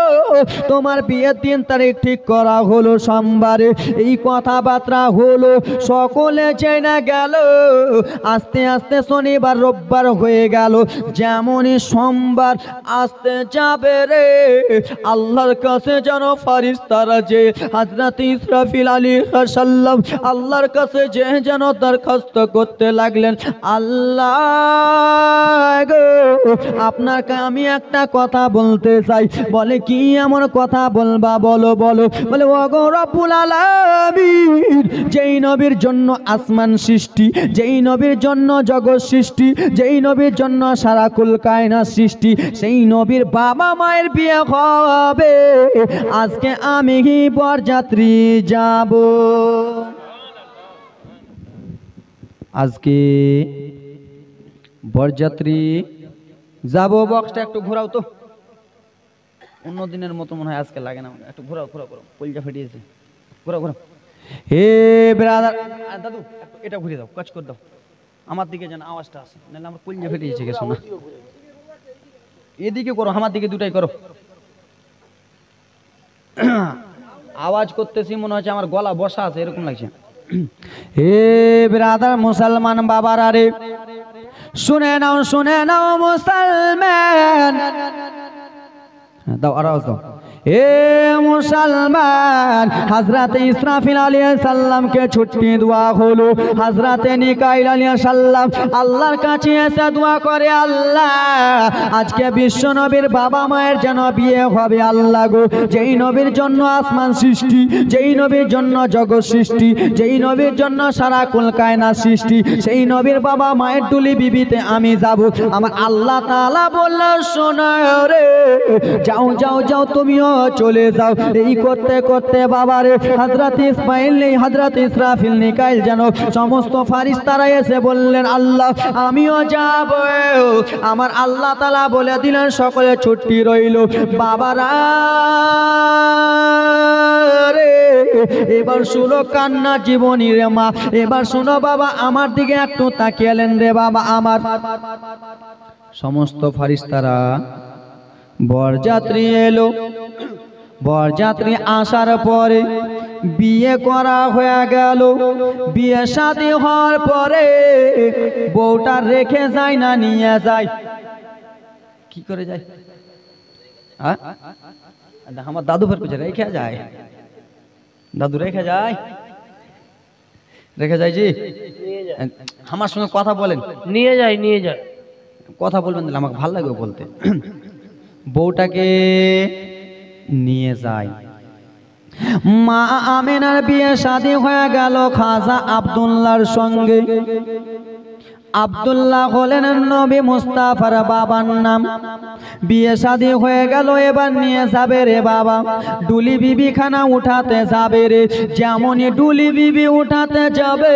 A: তোমার বিয়ের 3 তারিখ ঠিক করা হলো সোমবারে। এই কথাবার্তা হলো, সকলে চেনা গেল। আস্তে আস্তে শনিবার রোববার হয়ে গেল। যেমনই সোমবার আসতে যাবে রে, আল্লাহর কাছে যেন ফারিস্তারা যে হযরত ইসরাফিল আলাইহিস সালাম আল্লাহর কাছে যে যেন দরখাস্ত করতে লাগলেন, আল্লাহ গো আপনাকে আমি একটা কথা বলতে চাই। বলে কি এমন কথা বলবা, বলো বলো। বলে ও গো রব্বুল আলামিন, যেই নবীর জন্য আসমান সৃষ্টি, যেই নবীর জন্য জগৎ সৃষ্টি, যেই নবীর জন্য সারা কুল কায়নাত সৃষ্টি, সেই নবীর বাবা মায়ের বিয়ে হবে। আজকে আমি বরযাত্রী যাব, আজকে বরযাত্রী যাব। বক্সটা একটু ঘোরাও তো, অন্য দিনের মতো মনে হয় আজকে লাগে না। একটু ঘোরাও ঘোরাও ঘোরাও, কলজা ফেটিয়েছে, ঘোরাও ঘোরাও। হে ব্রাদার দাদু, এটা ঘুরে দাও, কাজ করে দাও, আমার দিকে যেন আওয়াজটা আসে, নাহলে আমার কলজা ফেটিয়েছে কে শোনা। এদিকে করো, আমার দিকে দুটাই করো। আওয়াজ করতেছি মনে হচ্ছে আমার গলা বসা আছে, এরকম লাগছে। হে ব্রাদার মুসলমান বাবারা রে, শুনে নাও মুসলমান, দাও আওয়াজ দাও। এ মুসলমান, হযরত ইসরাফিল আলাইহিস সালামকে ছুটি দেওয়া হলো। হযরত মিকাইল আলাইহিস সালাম আল্লাহর কাছে এসে দোয়া করে, আল্লাহ আজকে বিশ্ব নবীর বাবা মায়ের যেন বিয়ে হবে। আল্লাহ গো, যেই নবীর জন্য আসমান সৃষ্টি, যেই নবীর জন্য জগৎ সৃষ্টি, যেই নবীর জন্য সারা কুল কায়নাত সৃষ্টি, সেই নবীর বাবা মায়ের দুলি বিবিতে আমি যাব। আমার আল্লাহ তাআলা বলল, শোনো রে, যাও যাও যাও, তুমিও চলে যাও। এই করতে করতে বাবারে হযরত ইসমাইল নেই, হযরত ইসরাফিল মিকাইল যেন সমস্ত ফারিস্তারা এসে বললেন, আল্লাহ আমিও যাব। আমার আল্লাহ তাআলা বলে দিলেন, সকলে ছুটি রইল। বাবারা রে, এবার শুনো কান্না জীবনী রে মা, এবার শুনো বাবা, আমার দিকে একটু তাকিয়েলেন রে বাবা আমার। সমস্ত ফারিস্তারা বরযাত্রী এলো। বরযাত্রী আসার পরে বিয়ে করা হয়ে গেল। বিয়ে শাদী হওয়ার পরে বউটা রেখে যায় না নিয়ে যায়? কি করে যায়? আমার দাদু ফের কিছু রেখে যায়, দাদু রেখে যায়, রেখে যায় জি। আমার সঙ্গে কথা বলেন,
B: নিয়ে যায়, নিয়ে যায়,
A: কথা বলবেন, দিলে আমাকে ভালো লাগবে বলতে। বউটাকে নিয়ে যায়। মা আমেনার বিয়ে শাদী হয়ে গেল খাজা আব্দুল্লাহর সঙ্গে। আব্দুল্লাহ হলেন নবী মুস্তাফার বাবার নাম। বিয়ে শাদী হয়ে গেল, এবার নিয়ে যাবে রে বাবা ডুলি বিবি খানা উঠাতে যাবে রে। যেমনই ডুলি বিবি উঠাতে যাবে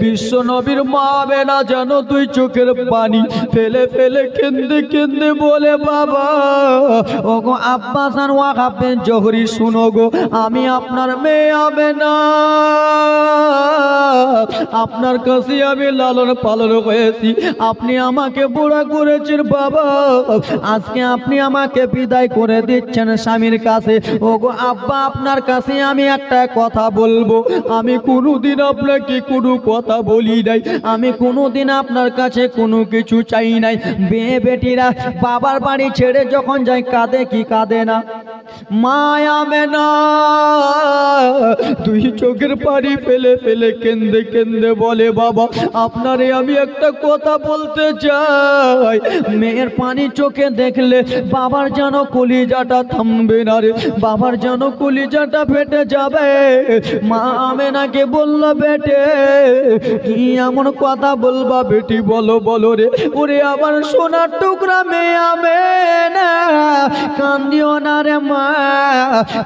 A: বিশ্ব নবীর মা বেনা যেন দুই চোখের পানি ফেলে ফেলে কেঁদে কেঁদে বলে, বাবা ও গো আব্বাসান ওয়াকাব বিন জোহরি, শুনো গো, আমি আপনার মেয়ে হবে না, আপনার কাছে আমি লালন পালন হয়েছি, আপনি আমাকে বুড়া করেছেন বাবা, আজকে আপনি আমাকে বিদায় করে দিচ্ছেন স্বামীর কাছে। ও গো আব্বা, আপনার কাছে আমি একটা কথা বলবো, আমি কোনোদিন আপনাকে কোনো কথা বলি নাই, আমি কোনোদিন আপনার কাছে কোনো কিছু চাই নাই। মেয়ে বেটিরা বাবার বাড়ি ছেড়ে যখন যায় কাঁদে কি কাঁদে না? মায়া মেনা দুই চোখের পানি ফেলে ফেলে কেঁদে কেঁদে বলে, বাবা আপনারে আমি একটা কথা বলতে চাই। মেয়ের পানি চোখে দেখলে বাবার যেন কলিজাটা থামবে না রে, বাবার যেন কলিজাটা ফেটে যাবে। মা আমেনাকে বলল, বেটে কি এমন কথা বলবা বেটি, বলো বলো রে। ওরে আমার সোনার টুকরা মেয়ে আমেনা, কান্দিও না রে মা,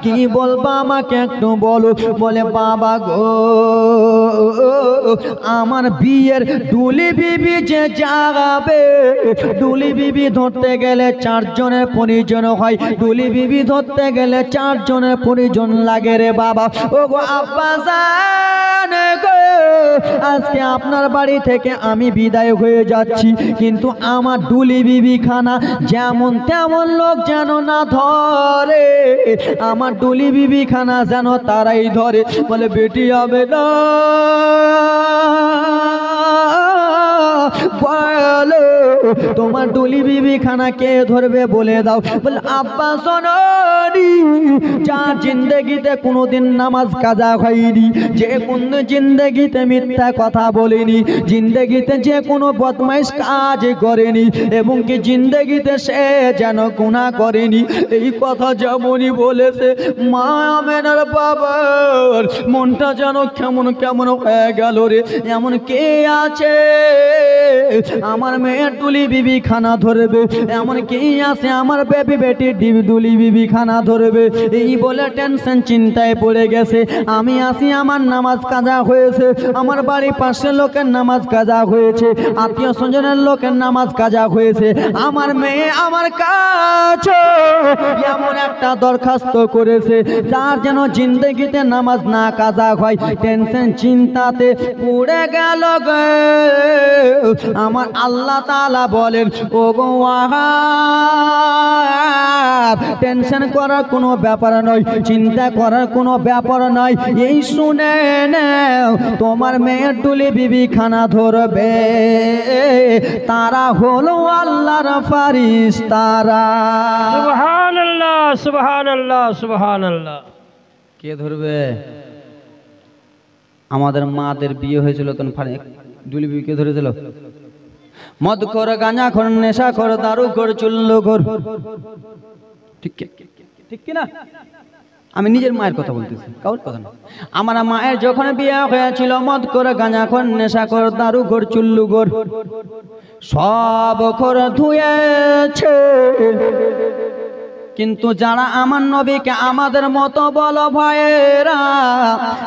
A: কি বলবা আমাকে একটু বলো। বলে, বাবা গো, আমার বিয়ের ডুলি বিবি যে যাবে, ডুলি বিবি ধরতে গেলে 4 জনের প্রয়োজন হয়, ডুলি বিবি ধরতে গেলে 4 জনের প্রয়োজন লাগে রে বাবা। ও গো আব্বাসান গো, আজকে আপনার বাড়ি থেকে আমি বিদায় হয়ে যাচ্ছি, কিন্তু আমার ডুলি বিবি খানা যেমন তেমন লোক যেন না ধরে, আমার ডুলি বিবি খানা যেন তারাই ধরে। বলে, বেটি হবে না, বলো তোমার ডুলি বিবি খানা কে ধরবে বলে দাও। বলে, আব্বা শোনি, যার জিন্দেগিতে কোনোদিন নামাজ কাজা হয়নি, যে কোন জিন্দেগিতে মিথ্যা কথা বলেনি, জিন্দেগিতে যে কোনো বদমাইশ কাজ করেনি, এবং কি জিন্দেগিতে সে যেন গুনাহ করেনি, এই কথা যেমনই বলেছে মা আমেনার বাবার মনটা যেন কেমন কেমন হয়ে গেল রে। এমন কে আছে আমার মেয়ের ডুলি বিবি খানা ধরবে, এমন কে আছে আমার বেবি বেটি ডুলি বিবি খানা ধরবে। এই বলে টেনশন চিন্তায় পড়ে গেছে। আমি আসি, আমার নামাজ কাজা হয়েছে, আমার বাড়ির পাশের লোকের নামাজ কাজা হয়েছে, আত্মীয় স্বজনের লোকের নামাজ কাজা হয়েছে, আমার মেয়ে আমার কাছে এমন একটা দরখাস্ত করেছে যার যেন জিন্দেগিতে নামাজ না কাজা হয়। টেনশন চিন্তাতে পড়ে গেল গে। আমার আল্লাহ তাআলা বলেন, ও গো ওয়াহাব, টেনশন করার কোনো ব্যাপার নয়, চিন্তা করার কোনো ব্যাপার নয়, এই শুনে নাও, তোমার মেয়ের ডুলি বিবি খানা ধরবে, তারা হলো আল্লাহর ফারিস্তারা।
B: সুবহানাল্লাহ, সুবহানাল্লাহ, সুবহানাল্লাহ।
A: কে ধরবে? আমাদের মাদের বিয়ে হয়েছিল তখন ডুলি বিবি কে ধরেছিল? মদ কর, গাঁজা খর, নেশা কর, দারু কর, চুল্লু কর, ঠিক ঠিক কিনা? আমি নিজের মায়ের কথা বলতেছি, কারোর কথা না। আমার মায়ের যখন বিয়ে হয়েছিল, মদ করে, গাঁজা খর, নেশা কর, দারু কর, চুল্লু কর, সব খর ধুয়েছে। কিন্তু যারা আমার নবীকে আমাদের মতো বলো ভাইয়েরা,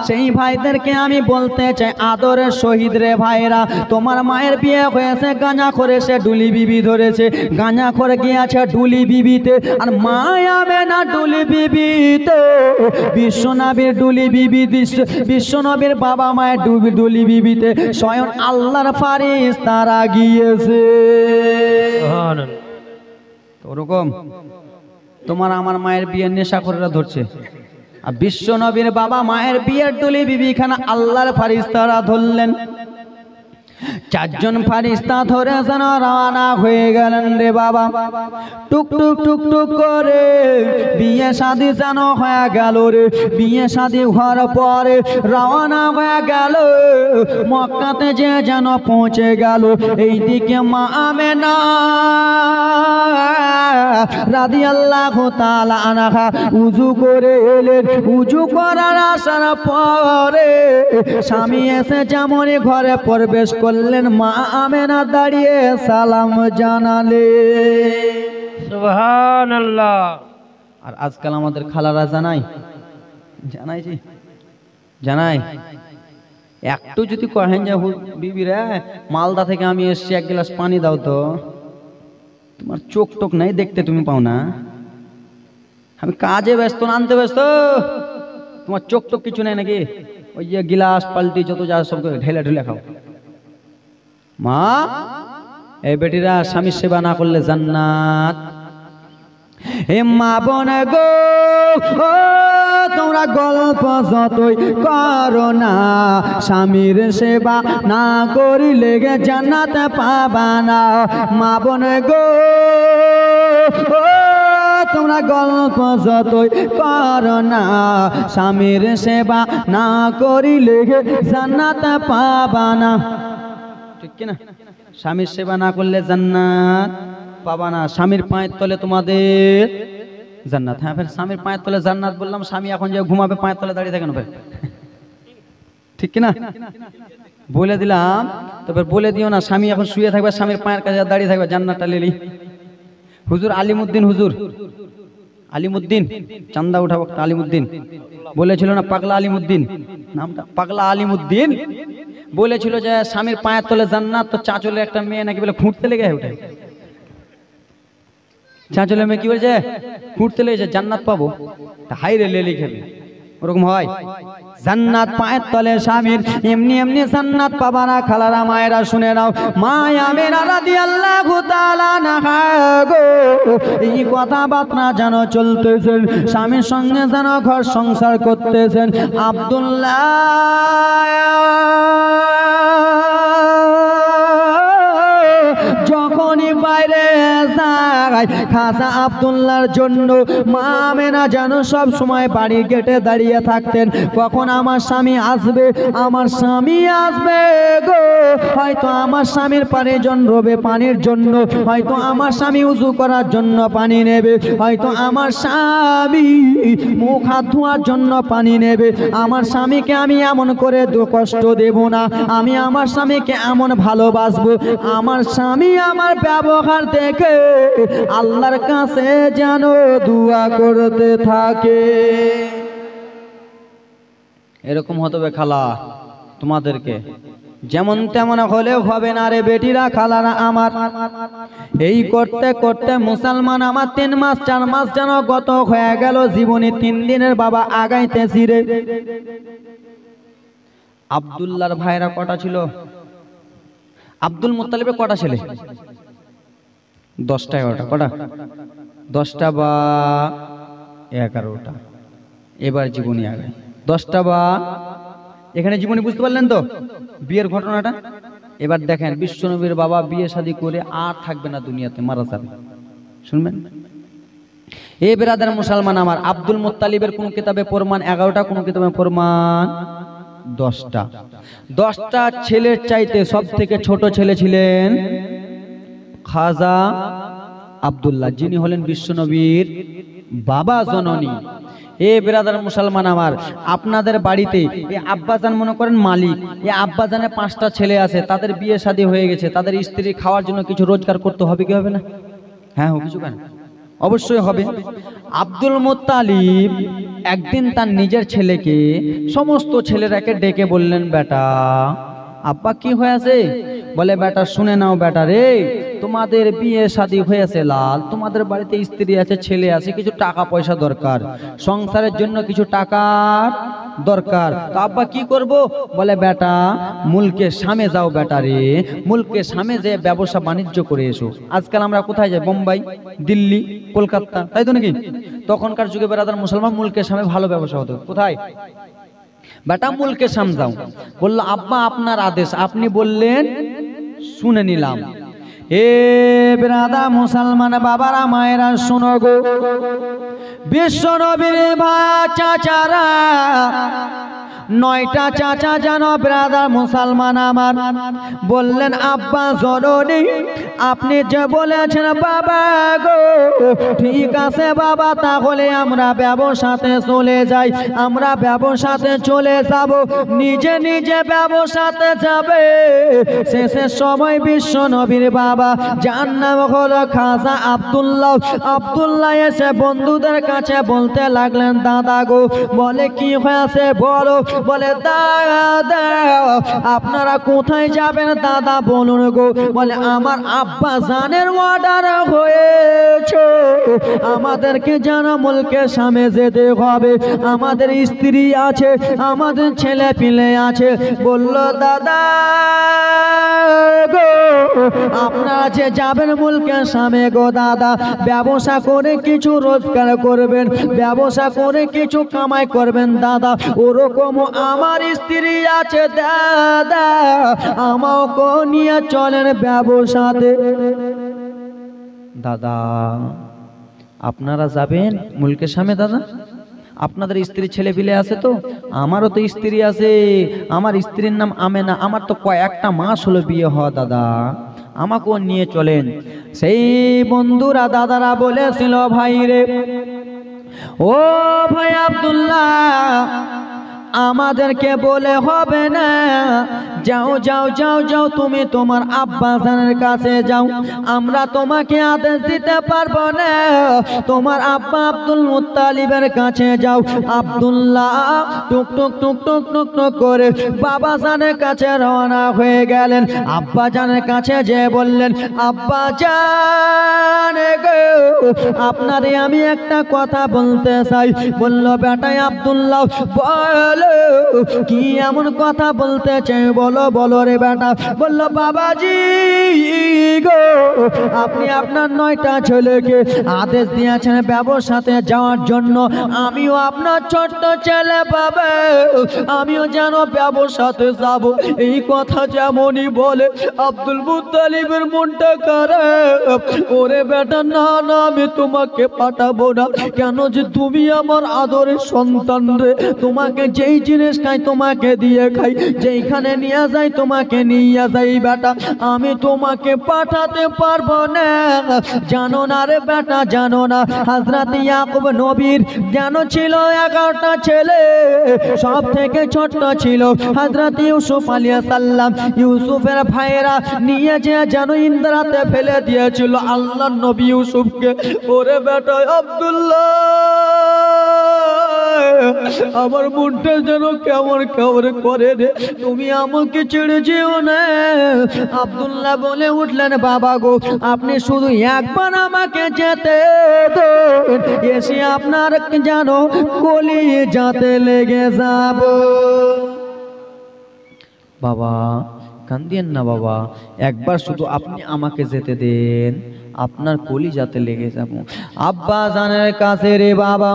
A: সেই ভাইদেরকে আমি বলতে চাই, আদরের শহীদ রে ভাইরা, তোমার মায়ের বিয়ে হয়েছে গাঁজা করে, সে ডুলি বিবি ধরেছে, গাঁজা করে গিয়েছে ডুলি বিবিতে, আর মায়া মেনা ডুলি বিবিতে, বিশ্বনবীর ডুলি বিবি, বিশ্বনবীর বাবা মায়ের ডুলি বিবিতে স্বয়ং আল্লাহর ফারিস্তারা গিয়েছে। ওরকম তোমার আমার মায়ের বিয়ের নেশাখোররা ধরছে, আর বিশ্ব নবীর বাবা মায়ের বিয়ের ডুলি বিবিখানা আল্লাহর ফারিস্তারা ধরলেন। 4 জন ফারিস্তা ধরে যেন রওনা হয়ে গেলেন রে বাবা। টুক টুক টুক টুক করে বিয়ে শাদী যেন হয়ে গেল রে। বিয়ে শাদী হওয়ার পরে রওনা হয়ে গেল, মক্কাতে যে যেন পৌঁছে গেল। এইদিকে মা আমেনা রাদিয়াল্লাহু তাআলা আনহা উযু করে এলেন। উযু করার আসার পরে স্বামী এসে যেমনই ঘরে প্রবেশ করলেন, বললেন মা আমেনা দাঁড়িয়ে সালাম জানালে।
B: সুবহানাল্লাহ।
A: আর আজকাল আমাদের খালারা জানাই জানাইছি জানাই একটু যদি কহেন যে বিবি রে মালদা থেকে আমি এসছি, এক গ্লাস পানি দাও তো, তোমার চোখ টোক নাই দেখতে, তুমি পাও না? আমি কাজে ব্যস্ত, আনতে ব্যস্ত, তোমার চোখ টোক কিছু নেই নাকি? ওই যে গিলাস পাল্টি যত যা সব ঢেলে ঢেলে খাও। মা এই বেটিরা স্বামীর সেবা না করলে জান্নাত। হে মা বোন গো, ও তোমরা গল্প যতই করো না, স্বামীর সেবা না করিলে জান্নাত পাবা না। মা বোন গো, ও তোমরা গল্প যতই করো না, স্বামীর সেবা না করিলে জান্নাত পাবা না। ঠিক কিনা? স্বামীর সেবা না করলে জান্নাত পাবা না। স্বামীর পায়ের তলে তোমাদের জান্নাত। হ্যাঁ, ফের স্বামীর পায়ের তলে জান্নাত বললাম, স্বামী এখন যে ঘুমাবে পায়ের তলে দাঁড়িয়ে থাকেন ফের, ঠিক কিনা? বলে দিলাম, তবে বলে দিও না স্বামী এখন শুয়ে থাকবে, স্বামীর পায়ের কাছে দাঁড়িয়ে থাকবে, জান্নাতটা লেলি। হুজুর আলিমুদ্দিন, হুজুর আলিমুদ্দিন, চান্দা উঠা বক্তা আলিমুদ্দিন বলেছিল না, পাগলা আলিমুদ্দিন নামটা, পাগলা আলিমুদ্দিন বলেছিল যে স্বামীর পায়ের তলে জান্নাত। তো চাঁচলে একটা মেয়ে নাকি বলে খুঁটতে লেগে উঠে, চাঁচলে মেয়ে কি বলছে, খুঁটতে লেগেছে জান্নাত পাবো, হাই রে লেলি খেবে। ওরকম হয়? জান্নাত পায়ের তলে স্বামীর, এমনি এমনি জান্নাত পাবা না। খালারা মায়েরা শুনে নাও, মা আমেনা রাদিয়াল্লাহু তাআলা আনহা গো, এই কথাবার্তা যেন চলতেছেন, স্বামীর সঙ্গে যেন ঘর সংসার করতেছেন। আব্দুল্লাহ যখনই বাইরে যায়, খাজা আব্দুল্লাহর জন্য মা আমেনা যেন সব সময় বাড়ির গেটে দাঁড়িয়ে থাকতেন, কখন আমার স্বামী আসবে, আমার স্বামী আসবে গো। হয়তো আমার স্বামীর পানি জন্যবে পানির জন্য, হয়তো আমার স্বামী উজু করার জন্য পানি নেবে, হয়তো আমার স্বামী মুখ হাত ধোয়ার জন্য পানি নেবে। আমার স্বামীকে আমি এমন করে কষ্ট দেব না, আমি আমার স্বামীকে এমন ভালোবাসবো, আমার স্বামী আমার ব্যবহার দেখে আল্লাহর কাছে যেন দোয়া করতে থাকে। এরকম হতে হবে খালা তোমাদেরকে, যেমন তেমন হলেও হবে না রে বেটিরা, খালারা আমার। এই করতে করতে মুসলমান আমার 3 মাস 4 মাস যেন গত হয়ে গেল, জীবনে 3 দিনের বাবা আগাইতেছি রে। আব্দুল্লাহর ভাইরা কটা ছিল? আব্দুল মুত্তালিবের কটা ছেলে? 10টা 11টা, কটা? 10টা বা 11টা। এবার জীবনী আগে 10টা বা, এখানে জীবনী বুঝতে পারলেন তো বিয়ের ঘটনাটা? এবার দেখেন, বিশ্বনবীর বাবা বিয়ে শাদী করে আর থাকবে না দুনিয়াতে, মারা যাবে। শুনবেন এ বেরাদার মুসলমান আমার, আব্দুল মুত্তালিবের কোন কিতাবে প্রমাণ 11টা, কোন কিতাবে প্রমাণ 10টা। 10টা ছেলের চাইতে সব থেকে ছোট ছেলে ছিলেন খাজা আব্দুল্লাহ, যিনি হলেন বিশ্বনবীর বাবা জননী। এ বেরাদার মুসলমান আমার, আপনাদের বাড়িতে এই আব্বাজান মনে করেন মালিক, এই আব্বাজানের 5টা ছেলে আছে, তাদের বিয়ে শাদী হয়ে গেছে, তাদের স্ত্রী খাওয়ার জন্য কিছু রোজগার করতে হবে কি হবে না? হ্যাঁ, কিছু কেন, অবশ্যই হবে। আব্দুল মুত্তালিব একদিন তার নিজের ছেলেকে, সমস্ত ছেলেরাকে ডেকে বললেন, বেটা আব্বা কি হয়েছে? বলে, বেটা শুনে নাও বেটা রে, তোমাদের বিয়ে শাদী হয়েছে লাল, তোমাদের বাড়িতে স্ত্রী আছে, ছেলে আছে, কিছু টাকা পয়সা দরকার, সংসারের জন্য কিছু টাকার দরকার। তো আব্বা কি করব? বলে, বেটা মুলকে সামে যাও বেটা রে, মুলকে সামে যে ব্যবসা বাণিজ্য করে এসো। আজকাল আমরা কোথায় যাই? বোম্বাই, দিল্লি, কলকাতা, তাই তো নাকি? তখনকার যুগে বেরাদার মুসলমান মুলকে সামে ভালো ব্যবসা হতো। কোথায়? বেটা মুলকে সাম যাও। বললো, আব্বা আপনার আদেশ, আপনি বললেন শুনে নিলাম। এ বেরাদা মুসলমান বাবারা মায়েরা শোনো গো, বিশ্ব নবীর ভাই চাচারা নয়টা চাচা যেন ব্রাদার মুসলমান আমার বললেন, আব্বা জননী আপনি যে বলেছেন বাবা গো, ঠিক আছে বাবা, তাহলে আমরা ব্যবসাতে চলে যাই। আমরা ব্যবসাতে চলে যাব। নিজে নিজে ব্যবসাতে যাবে। শেষের সময় বিশ্ব নবীর বাবা, যার নাম হলো খাজা আব্দুল্লাহ, আব্দুল্লাহ এসে বন্ধুদের কাছে বলতে লাগলেন, দাদা গো, বলে কি হয়েছে বলো। বলে দাদা আপনারা কোথায় যাবেন দাদা বলুন গো। বলে আমার আব্বা জানের অর্ডার হয়েছে, আমাদেরকে যেন মুলকের সামনে যেতে হবে। আমাদের স্ত্রী আছে, আমাদের ছেলে পিলে আছে। বলল দাদা গো, আপনারা যে যাবেন মুলকের সামনে গো দাদা, ব্যবসা করে কিছু রোজগার করবেন, ব্যবসা করে কিছু কামাই করবেন দাদা। ওরকম আমার স্ত্রী আছে দাদা, আমাকে নিয়ে চলেন ব্যবসাতে। দাদা আপনারা যাবেন মুলকের সামনে দাদা? আপনাদের স্ত্রী ছেলে পিলে আছে তো? আমারও তো স্ত্রী আছে, আমার স্ত্রীর নাম আমেনা, আমার তো কয়েকটা মাস হলো বিয়ে হওয়া দাদা, আমাকেও নিয়ে চলেন। সেই বন্ধুরা দাদারা বলেছিল, ভাই রে, ও ভাই আব্দুল্লাহ, আমাদেরকে বলে হবে না, যাও যাও যাও যাও, তুমি তোমার আব্বা জানের কাছে যাও, আমরা তোমাকে আদেশ দিতে পারবো না। তোমার আব্বা আব্দুল মুত্তালিবের কাছে যাও। আব্দুল্লাহ টুক টুক টুক টুক টুক টুক করে বাবা জানের কাছে রওনা হয়ে গেলেন। আব্বা জানের কাছে যে বললেন, আব্বা জান গো, আপনারে আমি একটা কথা বলতে চাই। বলল, বেটাই আব্দুল্লাহ বল, কি এমন কথা বলতে চাই বলো, বলো রে বেটা। বলল, বাবাজি গো, আপনি আপনার 9টা ছেলেকে আদেশ দিয়েছেন ব্যবসাতে যাওয়ার জন্য, আমিও আপনার ছোট্ট ছেলে বাবা, আমিও যেন ব্যবসাতে যাব। এই কথা যেমনই বলে আব্দুল মুত্তালিবের মনটা খারাপ। ওরে বেটা, না না, আমি তোমাকে পাঠাবো না। কেন যে তুমি আমার আদরের সন্তান রে, তোমাকে যেই জিনিস খাই তোমাকে দিয়ে খাই, যেইখানে নিয়ে যাই তোমাকে নিয়ে যাই বেটা, আমি তোমাকে পাঠাতে পারবো না। জানো না রে বেটা, জানো না, হযরত ইয়াকুব নবীর জানো ছিল 11টা ছেলে, সব থেকে ছোট ছিল হযরত ইউসুফ আলাইহিস সালাম। ইউসুফের ভাইরা নিয়ে যে যেন ইন্দ্রাতে ফেলে দিয়েছিল আল্লাহর নবী ইউসুফকে। ওরে বেটা আব্দুল্লাহ, আমার মনটা যেন কেমন কেমন করে রে, তুমি আমাকে ছেড়ে যেও না। আব্দুল্লাহ বলে উঠলেন, বাবা গো, আপনি শুধু একবার আমাকে যেতে দেন, এসে আপনার যেন কলিজাতে লেগে যাব। বাবা কান্দিয়েন না বাবা, একবার শুধু আপনি আমাকে যেতে দেন, আপনার কলিজাতে লেগে যাব। আব্বা জানের কাছে রে বাবা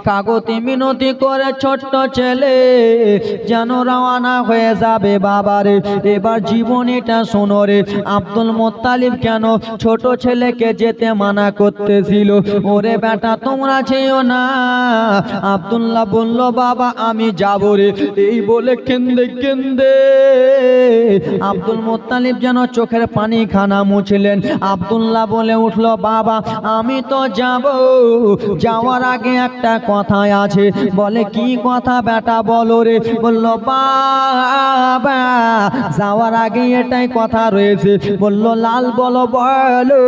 A: কাগজে মিনতি করে ছোট্ট ছেলে যেন রওনা হয়ে যাবে। বাবা রে, এবার জীবনীটা শোনো রে, আব্দুল মুত্তালিব কেন ছোট ছেলেকে যেতে মানা করতেছিল। ওরে বেটা, তোমরা যেও না। আব্দুল্লাহ বলল, বাবা আমি যাব রে। এই বলে কেন্দে কেন্দে আব্দুল মুত্তালিব যেন চোখের পানি খানা মুছলেন। আব্দুল্লাহ বলে উঠল, বাবা আমি তো যাব, যাওয়ার আগে একটা কথা আছে। বলে, কি কথা বেটা বলো রে। বলল, বাবা যাওয়ার আগে এটাই কথা রয়েছে। বলল, লাল বলো বলো।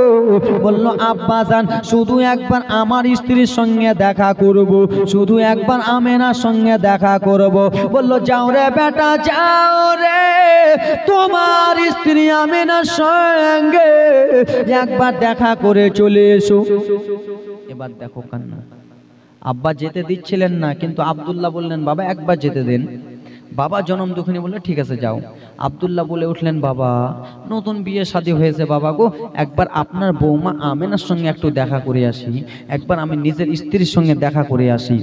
A: বলল, আব্বা জান শুধু একবার আমার স্ত্রীর সঙ্গে দেখা করব, শুধু একবার আমেনার সঙ্গে দেখা করব। বলল, যাও রে বেটা যাও রে, তোমার স্ত্রী আমেনার সঙ্গে একবার দেখা করে চলে এসো। এবার দেখো কান্না, আব্বা যেতে দিচ্ছিলেন না, কিন্তু আব্দুল্লাহ বললেন, বাবা একবার যেতে দেন। বাবা জনম দুঃখিনী বললে, ঠিক আছে যাও। আব্দুল্লাহ বলে উঠলেন, বাবা নতুন বিয়ে শাদী হয়েছে বাবা গো, একবার আপনার বৌমা আমেনার সঙ্গে একটু দেখা করে আসি, একবার আমি নিজের স্ত্রীর সঙ্গে দেখা করে আসি।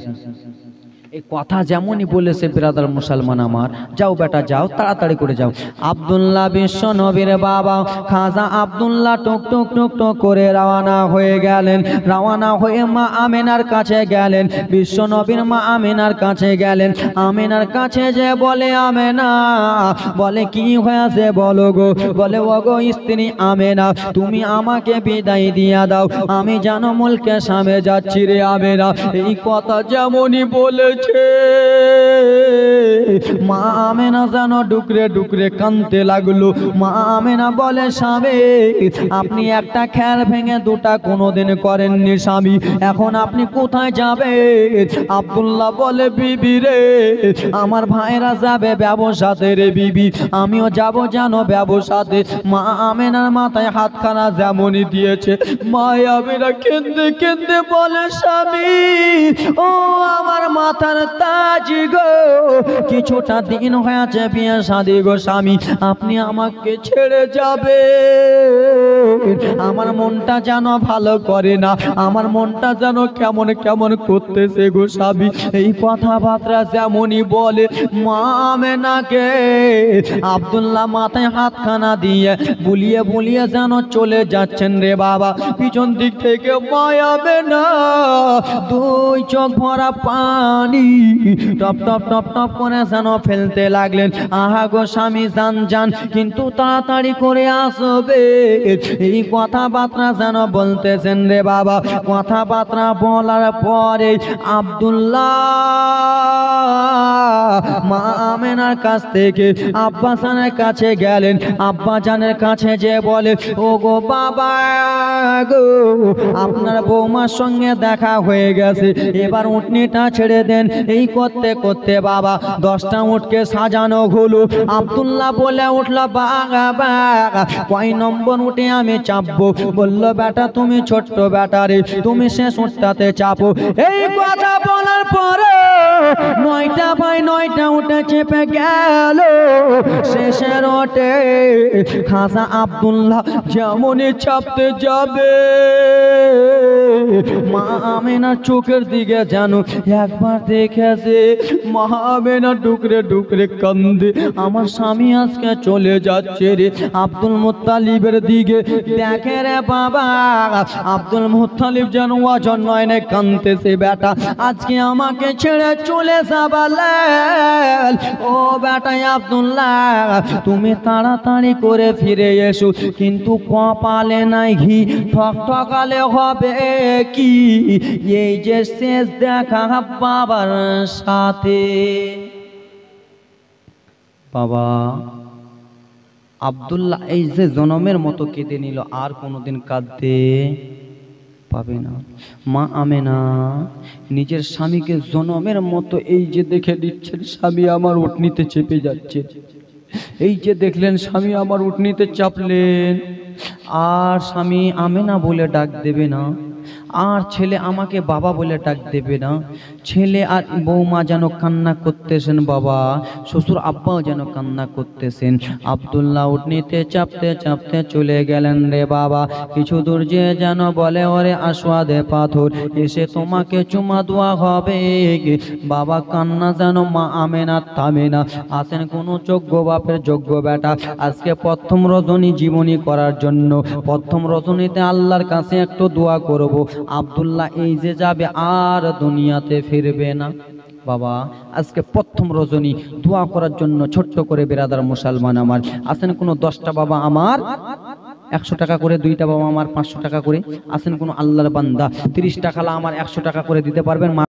A: এই কথা যেমনই বলেছে ব্রাদার মুসলমান আমার, যাও বেটা যাও, তাড়াতাড়ি করে যাও। আব্দুল্লাহ বিশ্ব নবীর বাবা খাজা আব্দুল্লাহ টুক টুক টুক টুক করে রওনা হয়ে গেলেন। রওনা হয়ে মা আমেনার কাছে গেলেন, বিশ্ব নবীর মা আমেনার কাছে গেলেন। আমেনার কাছে যে বলে, আমেনা বলে কি হয়েছে বলো গো? বলে ওগো স্ত্রী আমেনা, তুমি আমাকে বিদায় দিয়া দাও, আমি জানো মুলকে সামনে যাচ্ছি রে আমেনা। এই কথা যেমনই বলেছে মা আমেনা যেন ডুকরে ডুকরে কাঁদতে লাগলো। মা আমেনা বলে, স্বামী আপনি একটা খ্যার ভেঙে দুটা কোনোদিন করেননি স্বামী, এখন আপনি কোথায় যাবে? আব্দুল্লাহ বলে, বিবি রে আমার ভাইরা যাবে ব্যবসাতে রে বিবি, আমিও যাব জানো ব্যবসাতে। মা আমেনার মাথায় হাতখানা যেমনই দিয়েছে, মা আমেনা কেঁদে কেঁদে বলে, স্বামী ও আমার মাথার তাজ গো, কিছুটা দিন হয়েছে বিয়ে শাদী গো স্বামী, আপনি আমাকে ছেড়ে যাবে, আমার মনটা যেন ভালো করে না, আমার মনটা যেন কেমন কেমন করতেছে গো স্বামী। এই কথাবার্তা যেমনই বলে মা আমেনাকে আব্দুল্লাহ মাথায় হাতখানা দিয়ে বুলিয়ে বুলিয়ে যেন চলে যাচ্ছেন রে বাবা। পিছন দিক থেকে মা আমেনা দুই চোখ ভরা পানি টপ টপ টপ টপ করে যেন ফেলতে লাগলেন। আহা গো স্বামী যান যান, কিন্তু তাড়াতাড়ি করে আসবে, এই কথাবার্তা যেন বলতেছেন রে বাবা। কথাবার্তা বলার পরে আব্দুল্লাহ মা আমেনার কাছ থেকে আব্বা জানের কাছে গেলেন। আব্বা জানের কাছে যে বলে, ও গো বাবা গো, আপনার বৌমার সঙ্গে দেখা হয়ে গেছে, এবার উটনিটা ছেড়ে দেন। এই করতে করতে বাবা 10টা উটকে সাজানো হলো। আব্দুল্লাহ বলে উঠল, বাগা বাগা কয় নম্বর উঠে আমি চাপবো? বলল, বেটা তুমি ছোট্ট বেটা রে, তুমি শেষ উঠটাতে চাপো। এই কথা বলার পরে 9টা বাই 9টা উঠে চেপে গেল। শেষের ওঠে খাজা আব্দুল্লাহ যেমনই চাপতে যাবে, মা আমেনার চোখের দিকে যেন একবার দেখেছে। মা আমেনা ডুকরে ডুকরে কান্দে, আমার স্বামী আজকে চলে যাচ্ছে রে। আব্দুল মুত্তালিবের দিকে দেখে রে বাবা, আব্দুল মুত্তালিব যেন ওয়াজন নয়নে কাঁদতেছে, বেটা আজকে আমাকে ছেড়ে চলে যাবালেন। ও বেটা আব্দুল্লাহ, তুমি তাড়াতাড়ি করে ফিরে এসো, কিন্তু কপালে নাই ঘি, ঠক ঠকালে হবে কি? এই যে শেষ দেখা বাবার সাথে। বাবা আব্দুল্লাহ এই যে জনমের মতো কেঁদে নিল, আর কোনোদিন কাঁদতে পাবে না। মা আমেনা নিজের স্বামীকে জনমের মতো এই যে দেখে দিচ্ছেন, স্বামী আমার উটনিতে চেপে যাচ্ছে, এই যে দেখলেন স্বামী আমার উটনিতে চাপলেন, আর স্বামী আমেনা বলে ডাক দেবে না, আর ছেলে আমাকে বাবা বলে ডাক দেবে না। ছেলে আর বৌমা যেন কান্না করতেছেন, বাবা শ্বশুর আব্বাও যেন কান্না করতেছেন। আব্দুল্লাহ উটনিতে চাপতে চাপতে চলে গেলেন রে বাবা। কিছু দূর যে যেন বলে, ওরে আস্বাদে পাথর, এসে তোমাকে চুমা দেওয়া হবে। বাবা কান্না যেন মা আমেনা থামে না। আসেন কোনো যোগ্য বাপের যোগ্য বেটা, আজকে প্রথম রজনী জীবনী করার জন্য, প্রথম রজনীতে আল্লাহর কাছে একটু দোয়া করব, আব্দুল্লাহ এই যে যাবে আর দুনিয়াতে ফিরবে না। বাবা আজকে প্রথম রজনী দোয়া করার জন্য ছোট্ট করে বেরাদার মুসলমান আমার আসেন কোনো 10টা বাবা আমার 100 টাকা করে, 2টা বাবা আমার 500 টাকা করে, আসেন কোনো আল্লাহর বান্দা 30 টাকা আমার 100 টাকা করে দিতে পারবেন?